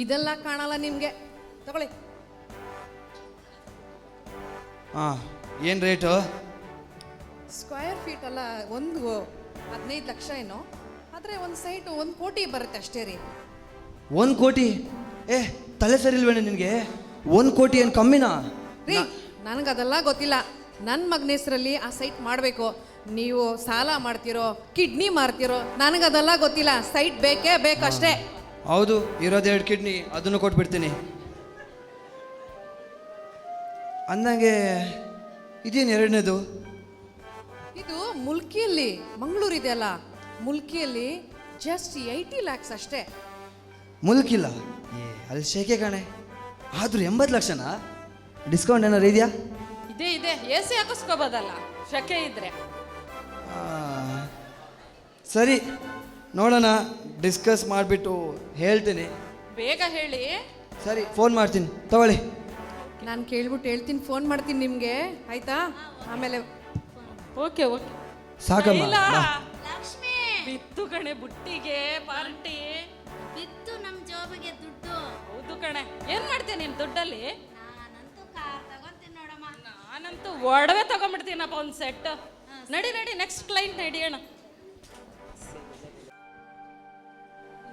ಇದೆಲ್ಲ ಕಾಣಲ್ಲ ನಿಮಗೆ, ತಗೊಳ್ಳಿ. ಹಾಂ, ಏನು ರೇಟು? ಸ್ಕ್ವೇರ್ ಫೀಟ್ ಅಲ್ಲ, ಒಂದು 15 ಲಕ್ಷ ಏನೋ, ಆದರೆ ಒಂದು ಸೈಟು 1 ಕೋಟಿ ಬರುತ್ತೆ ಅಷ್ಟೇ ರೀ. 1 ಕೋಟಿ? ಏ ತಲೆ ಸರಿ ಇಲ್ವೇನೆ ನಿನಗೆ? 1 ಕೋಟಿ ಏನು ಕಮ್ಮಿನಾ? ರೀ ನನಗದೆಲ್ಲ ಗೊತ್ತಿಲ್ಲ. ನನ್ನ ಮಗನ ಹೆಸರಲ್ಲಿ ಆ ಸೈಟ್ ಮಾಡಬೇಕು. ನೀವು ಸಾಲ ಮಾಡ್ತಿರೋ, ಕಿಡ್ನಿ ಮಾರ್ತಿರೋ, ನನಗದೆಲ್ಲ ಗೊತ್ತಿಲ್ಲ. ಸೈಟ್ ಬೇಕೇ ಬೇಕಷ್ಟೇ. ಹೌದು, ಇರೋದು 2 ಕಿಡ್ನಿ, ಅದನ್ನು ಕೊಟ್ಬಿಡ್ತೀನಿ. ಅಂದಂಗೆ ಇದೇನು ಎರಡನೇದು? ಇದು ಮುಲ್ಕಿಯಲ್ಲಿ, ಮಂಗಳೂರು ಇದೆಯಲ್ಲ, ಮುಲ್ಕಿಯಲ್ಲಿ ಜಸ್ಟ್ 80 lakhs ಅಷ್ಟೇ. ಮುಲ್ಕಿಲ್ಲ? ಏ ಅಲ್ಲಿ ಶೇಕೆ ಕಾಣೆ, ಆದರೂ 80 ಲಕ್ಷನಾ? ಡಿಸ್ಕೌಂಟ್ ಏನಾರು ಇದೆಯಾ? ಇದೆ AC ಹಾಕಿಸ್ಕೋಬೋದಲ್ಲ ಶಕೆ ಇದ್ರೆ. ಸರಿ ನೋಡೋಣ, ಡಿಸ್ಕಸ್ ಮಾಡಿಬಿಟ್ಟು ಹೇಳ್ತೀನಿ. ಬೇಗ ಹೇಳಿ. ಸರಿ ಫೋನ್ ಮಾಡ್ತೀನಿ, ತಗೊಳ್ಳಿ. ನಾನು ಕೇಳ್ಬಿಟ್ಟು ಹೇಳ್ತೀನಿ, ಫೋನ್ ಮಾಡ್ತೀನಿ ನಿಮಗೆ, ಆಯ್ತಾ? ಆಮೇಲೆ ಓಕೆ ಸಾಕಮ್ಮ. ಲಕ್ಷ್ಮಿ ಬಿತ್ತು ಕಣೆ ಬುಟ್ಟಿಗೆ ಪಾರ್ಟಿ. ಬಿತ್ತು ನಮ್ಮ ಜೋಬಿಗೆ ದುಡ್ಡು. ಹೌದು ಕಣೆ, ಏನ್ ಮಾಡ್ತೀಯ ನೀನ್ ದುಡ್ಡಲ್ಲಿ? ನಾನಂತೂ ಕಾರ್ ತಗೊಂತೀನಿ ನೋಡಮ್ಮ. ನಾನಂತೂ ಒಡವೆ ತಗೊಂಡ್ಬಿಡ್ತೀನಪ್ಪ ಒಂದು ಸೆಟ್. ನಡಿ ನೆಕ್ಸ್ಟ್ ಕ್ಲೈಂಟ್ ನಡಿಯೋಣ.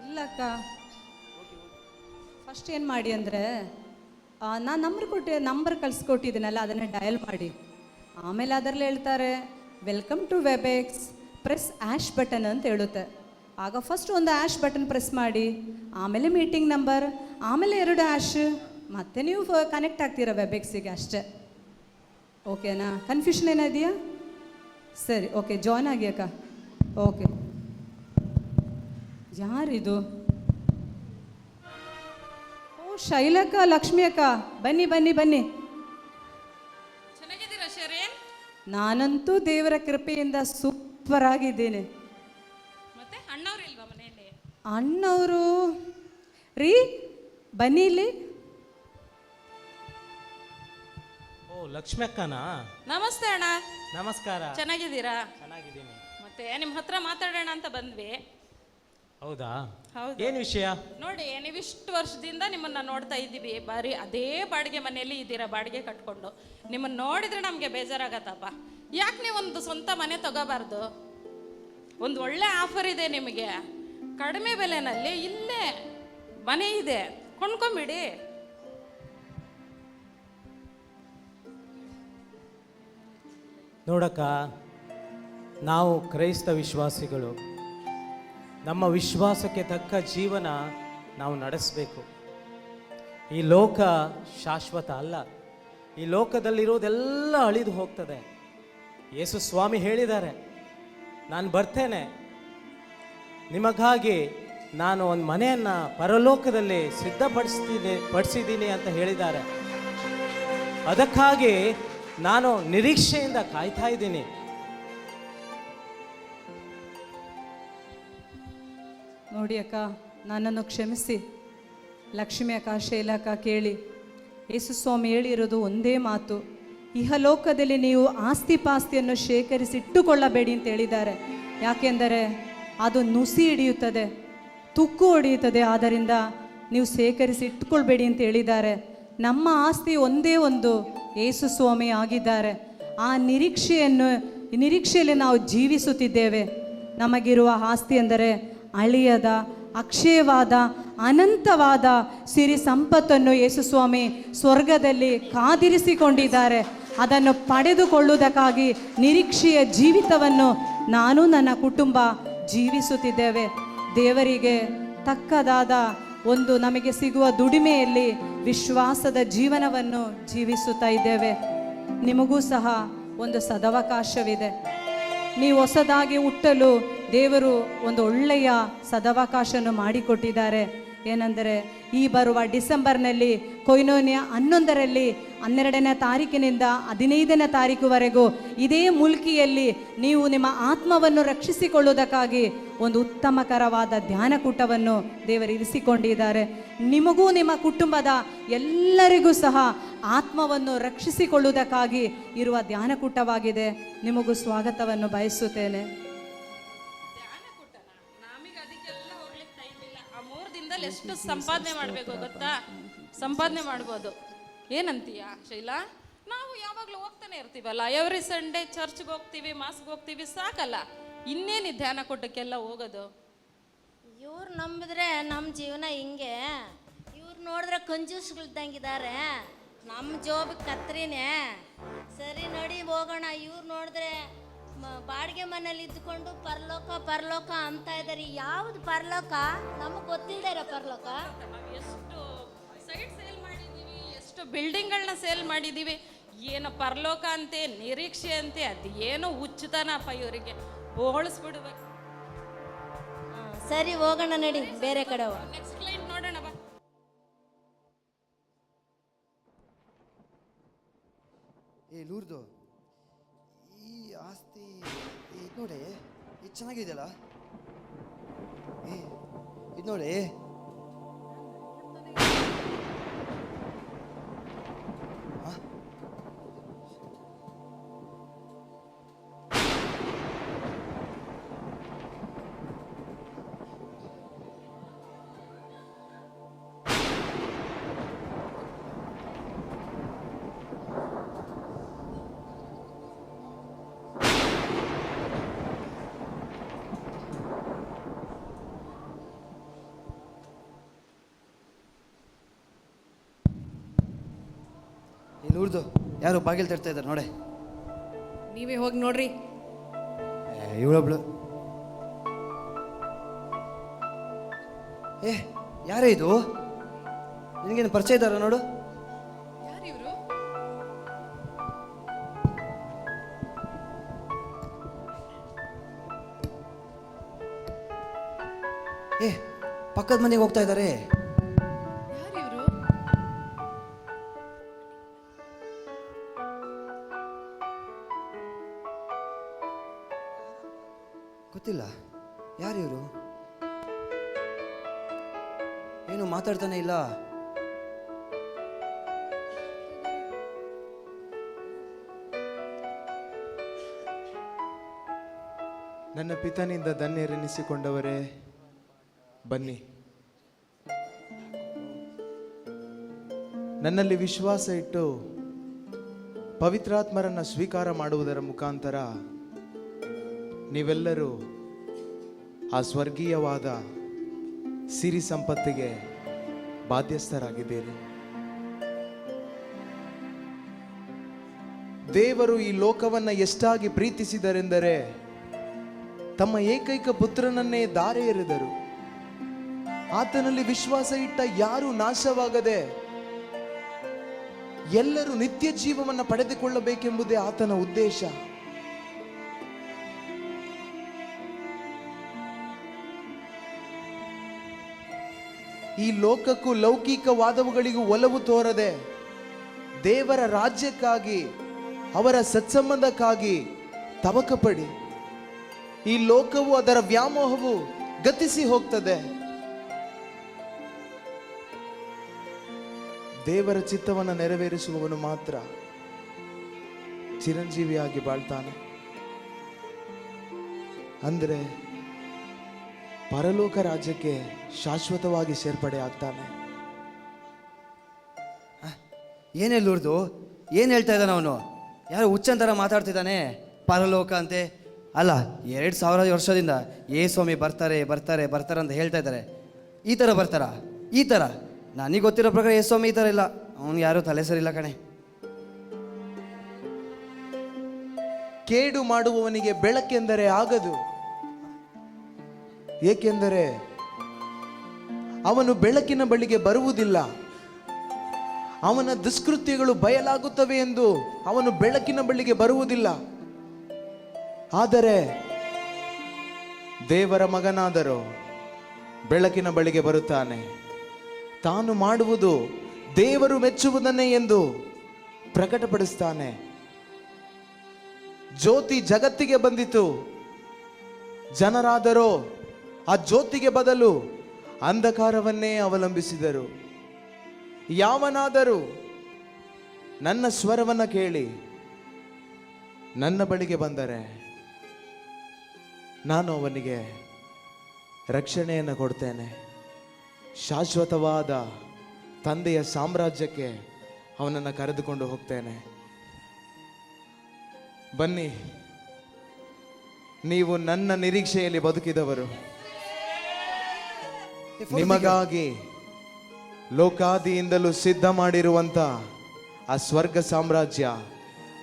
ಇಲ್ಲಕ್ಕ, ಫಸ್ಟ್ ಏನು ಮಾಡಿ ಅಂದರೆ, ನಾನು ನಂಬರ್ ಕಳಿಸ್ಕೊಟ್ಟಿದ್ದೀನಲ್ಲ, ಅದನ್ನು ಡಯಲ್ ಮಾಡಿ. ಆಮೇಲೆ ಅದರಲ್ಲಿ ಹೇಳ್ತಾರೆ welcome to Webex, press hash button ಅಂತ ಹೇಳುತ್ತೆ. ಆಗ ಫಸ್ಟ್ ಒಂದು ಆ್ಯಶ್ ಬಟನ್ ಪ್ರೆಸ್ ಮಾಡಿ, ಆಮೇಲೆ ಮೀಟಿಂಗ್ ನಂಬರ್, ಆಮೇಲೆ 2 ಆ್ಯಶ್, ಮತ್ತೆ ನೀವು ಕನೆಕ್ಟ್ ಆಗ್ತೀರಾ ವೆಬೆಕ್ಸಿಗೆ ಅಷ್ಟೇ. ಓಕೆನಾ? ಕನ್ಫ್ಯೂಷನ್ ಏನಿದೆಯಾ? ಸರಿ, ಓಕೆ, ಜಾಯ್ನ್ ಆಗಿ ಅಕ್ಕ. ಓಕೆ. ಯಾರಿದು? ಓ ಶೈಲಕ್ಕ, ಲಕ್ಷ್ಮಿ ಅಕ್ಕ, ಬನ್ನಿ. ಚೆನ್ನಾಗಿದ್ದೀರಾ ಶರೇನ್? ನಾನಂತೂ ದೇವರ ಕೃಪೆಯಿಂದ ಸೂಪರ್ ಆಗಿದ್ದೇನೆ. ಮತ್ತೆ ಅಣ್ಣವ್ರು ಇಲ್ವಾ ಮನೆಯಲ್ಲಿ? ಅಣ್ಣವರು ರೀ, ಬನ್ನಿ ಇಲ್ಲಿ. ಓ ಲಕ್ಷ್ಮಿ ಅಕ್ಕನಾ? ನಮಸ್ತೆ ಅಣ್ಣ. ನಮಸ್ಕಾರ. ಚೆನ್ನಾಗಿದ್ದೀರಾ? ಚೆನ್ನಾಗಿದ್ದೀನಿ. ಮತ್ತೆ ನಿಮ್ಮ ಹತ್ರ ಮಾತಾಡೋಣ ಅಂತ ಬಂದ್ವಿ. ಹೌದಾ? ಹೌದು. ಏನು ವಿಷಯ? ನೋಡಿ, ನೀವಿಷ್ಟು ವರ್ಷದಿಂದ ನಿಮ್ಮನ್ನ ನೋಡ್ತಾ ಇದ್ದೀವಿ, ಬಾರಿ ಅದೇ ಬಾಡಿಗೆ ಮನೆಯಲ್ಲಿ ಇದ್ದೀರಾ, ಬಾಡಿಗೆ ಕಟ್ಕೊಂಡು. ನಿಮ್ಮನ್ನ ನೋಡಿದ್ರೆ ನಮಗೆ ಬೇಜಾರಾಗತ್ತಪ್ಪ. ಯಾಕೆ ನೀವೊಂದು ಸ್ವಂತ ಮನೆ ತಗೋಬಾರ್ದು? ಒಂದು ಒಳ್ಳೆ ಆಫರ್ ಇದೆ ನಿಮಗೆ, ಕಡಿಮೆ ಬೆಲೆನಲ್ಲಿ ಇಲ್ಲೇ ಮನೆ ಇದೆ, ಕೊಂಡ್ಕೊಂಬಿಡಿ. ನೋಡಕ್ಕ, ನಾವು ಕ್ರೈಸ್ತ ವಿಶ್ವಾಸಿಗಳು, ನಮ್ಮ ವಿಶ್ವಾಸಕ್ಕೆ ತಕ್ಕ ಜೀವನ ನಾವು ನಡೆಸಬೇಕು. ಈ ಲೋಕ ಶಾಶ್ವತ ಅಲ್ಲ. ಈ ಲೋಕದಲ್ಲಿರೋದೆಲ್ಲ ಅಳಿದು ಹೋಗ್ತದೆ. ಯೇಸು ಸ್ವಾಮಿ ಹೇಳಿದ್ದಾರೆ, ನಾನು ಬರ್ತೇನೆ, ನಿಮಗಾಗಿ ನಾನು ಒಂದು ಮನೆಯನ್ನು ಪರಲೋಕದಲ್ಲಿ ಪಡಿಸಿದ್ದೀನಿ ಅಂತ ಹೇಳಿದ್ದಾರೆ. ಅದಕ್ಕಾಗಿ ನಾನು ನಿರೀಕ್ಷೆಯಿಂದ ಕಾಯ್ತಾ ಇದ್ದೀನಿ. ನೋಡಿ ಅಕ್ಕ, ನನ್ನನ್ನು ಕ್ಷಮಿಸಿ. ಲಕ್ಷ್ಮಿ ಅಕ್ಕ, ಶೈಲಕ್ಕ, ಕೇಳಿ, ಯೇಸು ಸ್ವಾಮಿ ಹೇಳಿರೋದು ಒಂದೇ ಮಾತು, ಇಹಲೋಕದಲ್ಲಿ ನೀವು ಆಸ್ತಿ ಪಾಸ್ತಿಯನ್ನು ಶೇಖರಿಸಿಟ್ಟುಕೊಳ್ಳಬೇಡಿ ಅಂತ ಹೇಳಿದ್ದಾರೆ. ಯಾಕೆಂದರೆ ಅದು ನುಸಿ ಹಿಡಿಯುತ್ತದೆ, ತುಕ್ಕು ಹೊಡೆಯುತ್ತದೆ. ಆದ್ದರಿಂದ ನೀವು ಶೇಖರಿಸಿ ಇಟ್ಕೊಳ್ಬೇಡಿ ಅಂತ ಹೇಳಿದ್ದಾರೆ. ನಮ್ಮ ಆಸ್ತಿ ಒಂದೇ ಒಂದು ಯೇಸು ಸ್ವಾಮಿ ಆಗಿದ್ದಾರೆ. ಆ ನಿರೀಕ್ಷೆಯಲ್ಲಿ ನಾವು ಜೀವಿಸುತ್ತಿದ್ದೇವೆ. ನಮಗಿರುವ ಆಸ್ತಿ ಎಂದರೆ ಅಳಿಯದ, ಅಕ್ಷಯವಾದ, ಅನಂತವಾದ ಸಿರಿ ಸಂಪತ್ತನ್ನು ಯೇಸು ಸ್ವಾಮಿ ಸ್ವರ್ಗದಲ್ಲಿ ಕಾದಿರಿಸಿಕೊಂಡಿದ್ದಾರೆ. ಅದನ್ನು ಪಡೆದುಕೊಳ್ಳುವುದಕ್ಕಾಗಿ ನಿರೀಕ್ಷೆಯ ಜೀವಿತವನ್ನು ನಾನು ನನ್ನ ಕುಟುಂಬ ಜೀವಿಸುತ್ತಿದ್ದೇವೆ. ದೇವರಿಗೆ ತಕ್ಕದಾದ ಒಂದು ನಮಗೆ ಸಿಗುವ ದುಡಿಮೆಯಲ್ಲಿ ವಿಶ್ವಾಸದ ಜೀವನವನ್ನು ಜೀವಿಸುತ್ತಾ ಇದ್ದೇವೆ. ನಿಮಗೂ ಸಹ ಒಂದು ಸದವಕಾಶವಿದೆ. ನೀವು ಹೊಸದಾಗಿ ಹುಟ್ಟಲು ದೇವರು ಒಂದು ಒಳ್ಳೆಯ ಸದವಕಾಶವನ್ನು ಮಾಡಿಕೊಟ್ಟಿದ್ದಾರೆ. ಏನೆಂದರೆ ಈ ಬರುವ ಡಿಸೆಂಬರ್ನಲ್ಲಿ ಕೊಯ್ನೋನ್ಯ 11ರಲ್ಲಿ 12ನೇ ತಾರೀಕಿನಿಂದ 15ನೇ ತಾರೀಕುವರೆಗೂ ಇದೇ ಮುಲ್ಕಿಯಲ್ಲಿ ನೀವು ನಿಮ್ಮ ಆತ್ಮವನ್ನು ರಕ್ಷಿಸಿಕೊಳ್ಳುವುದಕ್ಕಾಗಿ ಒಂದು ಉತ್ತಮಕರವಾದ ಧ್ಯಾನಕೂಟವನ್ನು ದೇವರು ಇರಿಸಿಕೊಂಡಿದ್ದಾರೆ. ನಿಮಗೂ ನಿಮ್ಮ ಕುಟುಂಬದ ಎಲ್ಲರಿಗೂ ಸಹ ಆತ್ಮವನ್ನು ರಕ್ಷಿಸಿಕೊಳ್ಳುವುದಕ್ಕಾಗಿ ಇರುವ ಧ್ಯಾನಕೂಟವಾಗಿದೆ. ನಿಮಗೂ ಸ್ವಾಗತವನ್ನು ಬಯಸುತ್ತೇನೆ. ನಮಗೆ ಅದಕ್ಕೆಲ್ಲ ಹೋಗ್ಲಿಕ್ಕೆ ಟೈಮ್ ಇಲ್ಲ. ಆ 3 ದಿನದಲ್ಲಿ ಎಷ್ಟು ಸಂಪಾದನೆ ಮಾಡಬೇಕು ಗೊತ್ತಾ? ಸಂಪಾದನೆ ಮಾಡ್ಬೋದು. ಏನಂತೀಯ ಶೈಲಾ? ನಾವು ಯಾವಾಗಲೂ ಹೋಗ್ತಾನೆ ಇರ್ತೀವಲ್ಲ, ಎವ್ರಿ ಸಂಡೇ ಚರ್ಚ್ಗೆ ಹೋಗ್ತೀವಿ, ಮಾಸ್ಗೆ ಹೋಗ್ತೀವಿ, ಸಾಕಲ್ಲ. ಇನ್ನೇನು ಧ್ಯಾನ ಕೊಟ್ಟಕ್ಕೆಲ್ಲ ಹೋಗೋದು? ಇವ್ರು ನಂಬಿದ್ರೆ ನಮ್ಮ ಜೀವನ ಹಿಂಗೆ. ಇವ್ರು ನೋಡಿದ್ರೆ ಕಂಜೂಸ್ಗಳಿದ್ದಂಗಿದ್ದಾರೆ, ನಮ್ಮ ಜೋಬಿಗೆ ಕತ್ರಿನೇ. ಸರಿ ನಡಿ ಹೋಗೋಣ. ಇವ್ರು ನೋಡಿದ್ರೆ ಬಾಡಿಗೆ ಮನೇಲಿ ಇದ್ದುಕೊಂಡು ಪರಲೋಕ ಪರಲೋಕ ಅಂತ ಇದ್ದಾರೆ. ಯಾವುದು ಪರಲೋಕ? ನಮಗೆ ಗೊತ್ತಿಲ್ಲದೆ ಇರೋ ಪರಲೋಕ. ಎಷ್ಟು ಸೈಟ್ ಸೇಲ್ ಮಾಡಿದ್ದೀವಿ, ಎಷ್ಟು ಬಿಲ್ಡಿಂಗ್ಗಳನ್ನ ಸೇಲ್ ಮಾಡಿದ್ದೀವಿ. ಏನೋ ಪರಲೋಕ ಅಂತೆ, ನಿರೀಕ್ಷೆ ಅಂತೆ, ಅದು ಏನೋ ಹುಚ್ಚುತನಪ್ಪ ಇವರಿಗೆ. ಹೋಳಿಸ್ಬಿಡ್ಬೇಕು. ಸರಿ ಹೋಗೋಣ ನಡಿ, ಬೇರೆ ಕಡೆ ಹೋಗೋಣ. ನೆಕ್ಸ್ಟ್ ಕ್ಲೈಂಟ್ ನೋಡೋಣ ಬಾ. ಲೂರ್ದು ಈ ಆಸ್ತಿ ಇದು ನೋಡಿ, ಇದು ಚೆನ್ನಾಗಿದೆಯಲ್ಲ. ಇದು ನೋಡಿ, ಲೂರ್ದು ಯಾರು ಬಾಗಿಲು ತರ್ತಾ ಇದ್ದಾರೆ ನೋಡೆ. ನೀವೇ ಹೋಗಿ ನೋಡ್ರಿ. ಇವಳೊಬ್ಳು. ಯಾರೇ ಇದು? ನಿನಗೇನು ಪರಿಚಯ ಇದ್ದಾರ ನೋಡು? ಯಾರಿವರು? ಪಕ್ಕದ ಮನೆಗೆ ಹೋಗ್ತಾ ಇದ್ದಾರೆ. ಯಾರಿವರು? ಗೊತ್ತಿಲ್ಲ ಯಾರಿವರು, ಏನು ಮಾತಾಡ್ತಾನೆ ಇಲ್ಲ. ನನ್ನ ಪಿತನಿಂದ ಧನ್ಯರೆನಿಸಿಕೊಂಡವರೇ ಬನ್ನಿ, ನನ್ನಲ್ಲಿ ವಿಶ್ವಾಸ ಇಟ್ಟು ಪವಿತ್ರಾತ್ಮರನ್ನು ಸ್ವೀಕಾರ ಮಾಡುವುದರ ಮುಖಾಂತರ ನೀವೆಲ್ಲರೂ ಆ ಸ್ವರ್ಗೀಯವಾದ ಸಿರಿ ಸಂಪತ್ತಿಗೆ ಬಾಧ್ಯಸ್ಥರಾಗಿದ್ದೀರಿ. ದೇವರು ಈ ಲೋಕವನ್ನು ಎಷ್ಟಾಗಿ ಪ್ರೀತಿಸಿದರೆಂದರೆ ತಮ್ಮ ಏಕೈಕ ಪುತ್ರನನ್ನೇ ದಾರೆ ಎರೆದರು. ಆತನಲ್ಲಿ ವಿಶ್ವಾಸ ಇಟ್ಟ ಯಾರೂ ನಾಶವಾಗದೆ ಎಲ್ಲರೂ ನಿತ್ಯ ಜೀವವನ್ನು ಪಡೆದುಕೊಳ್ಳಬೇಕೆಂಬುದೇ ಆತನ ಉದ್ದೇಶ. ಈ ಲೋಕಕ್ಕೂ ಲೌಕಿಕವಾದವುಗಳಿಗೂ ಒಲವು ತೋರದೆ ದೇವರ ರಾಜ್ಯಕ್ಕಾಗಿ, ಅವರ ಸತ್ಸಂಬಂಧಕ್ಕಾಗಿ ತವಕ ಪಡಿ. ಈ ಲೋಕವು ಅದರ ವ್ಯಾಮೋಹವು ಗತಿಸಿ ಹೋಗ್ತದೆ. ದೇವರ ಚಿತ್ತವನ್ನು ನೆರವೇರಿಸುವವನು ಮಾತ್ರ ಚಿರಂಜೀವಿಯಾಗಿ ಬಾಳ್ತಾನೆ. ಅಂದ್ರೆ ಪರಲೋಕ ರಾಜ್ಯಕ್ಕೆ ಶಾಶ್ವತವಾಗಿ ಸೇರ್ಪಡೆ ಆಗ್ತಾನೆ. ಏನೆಲ್ಲೂರ್ದು ಏನು ಹೇಳ್ತಾ ಇದ್ದಾನೆ ಅವನು? ಯಾರು ಹುಚ್ಚಂತರ ಮಾತಾಡ್ತಿದ್ದಾನೆ. ಪರಲೋಕ ಅಂತೆ ಅಲ್ಲ, 2000 ವರ್ಷದಿಂದ ಸ್ವಾಮಿ ಬರ್ತಾರೆ ಬರ್ತಾರೆ ಬರ್ತಾರೆ ಅಂತ ಹೇಳ್ತಾ ಇದ್ದಾರೆ. ಈ ಥರ ಬರ್ತಾರ? ಈ ಥರ ನನಗೆ ಗೊತ್ತಿರೋ ಪ್ರಕಾರ ಸ್ವಾಮಿ ಈ ಥರ ಇಲ್ಲ. ಅವನು ಯಾರೂ ತಲೆ ಸರಿಲ್ಲ ಕಣೆ. ಕೇಡು ಮಾಡುವವನಿಗೆ ಬೆಳಕೆಂದರೆ ಆಗದು, ಏಕೆಂದರೆ ಅವನು ಬೆಳಕಿನ ಬಳಿಗೆ ಬರುವುದಿಲ್ಲ. ಅವನ ದುಷ್ಕೃತ್ಯಗಳು ಬಯಲಾಗುತ್ತವೆ ಎಂದು ಅವನು ಬೆಳಕಿನ ಬಳಿಗೆ ಬರುವುದಿಲ್ಲ. ಆದರೆ ದೇವರ ಮಗನಾದರೂ ಬೆಳಕಿನ ಬಳಿಗೆ ಬರುತ್ತಾನೆ. ತಾನು ಮಾಡುವುದು ದೇವರು ಮೆಚ್ಚುವುದನ್ನೇ ಎಂದು ಪ್ರಕಟಪಡಿಸ್ತಾನೆ. ಜ್ಯೋತಿ ಜಗತ್ತಿಗೆ ಬಂದಿತು, ಜನರಾದರೋ ಆ ಜ್ಯೋತಿಗೆ ಬದಲು ಅಂಧಕಾರವನ್ನೇ ಅವಲಂಬಿಸಿದರು. ಯಾವನಾದರೂ ನನ್ನ ಸ್ವರವನ್ನು ಕೇಳಿ ನನ್ನ ಬಳಿಗೆ ಬಂದರೆ ನಾನು ಅವನಿಗೆ ರಕ್ಷಣೆಯನ್ನು ಕೊಡ್ತೇನೆ. ಶಾಶ್ವತವಾದ ತಂದೆಯ ಸಾಮ್ರಾಜ್ಯಕ್ಕೆ ಅವನನ್ನು ಕರೆದುಕೊಂಡು ಹೋಗ್ತೇನೆ. ಬನ್ನಿ, ನೀವು ನನ್ನ ನಿರೀಕ್ಷೆಯಲ್ಲಿ ಬದುಕಿದವರು. ನಿಮಗಾಗಿ ಲೋಕಾದಿಯಿಂದಲೂ ಸಿದ್ಧ ಮಾಡಿರುವಂಥ ಆ ಸ್ವರ್ಗ ಸಾಮ್ರಾಜ್ಯ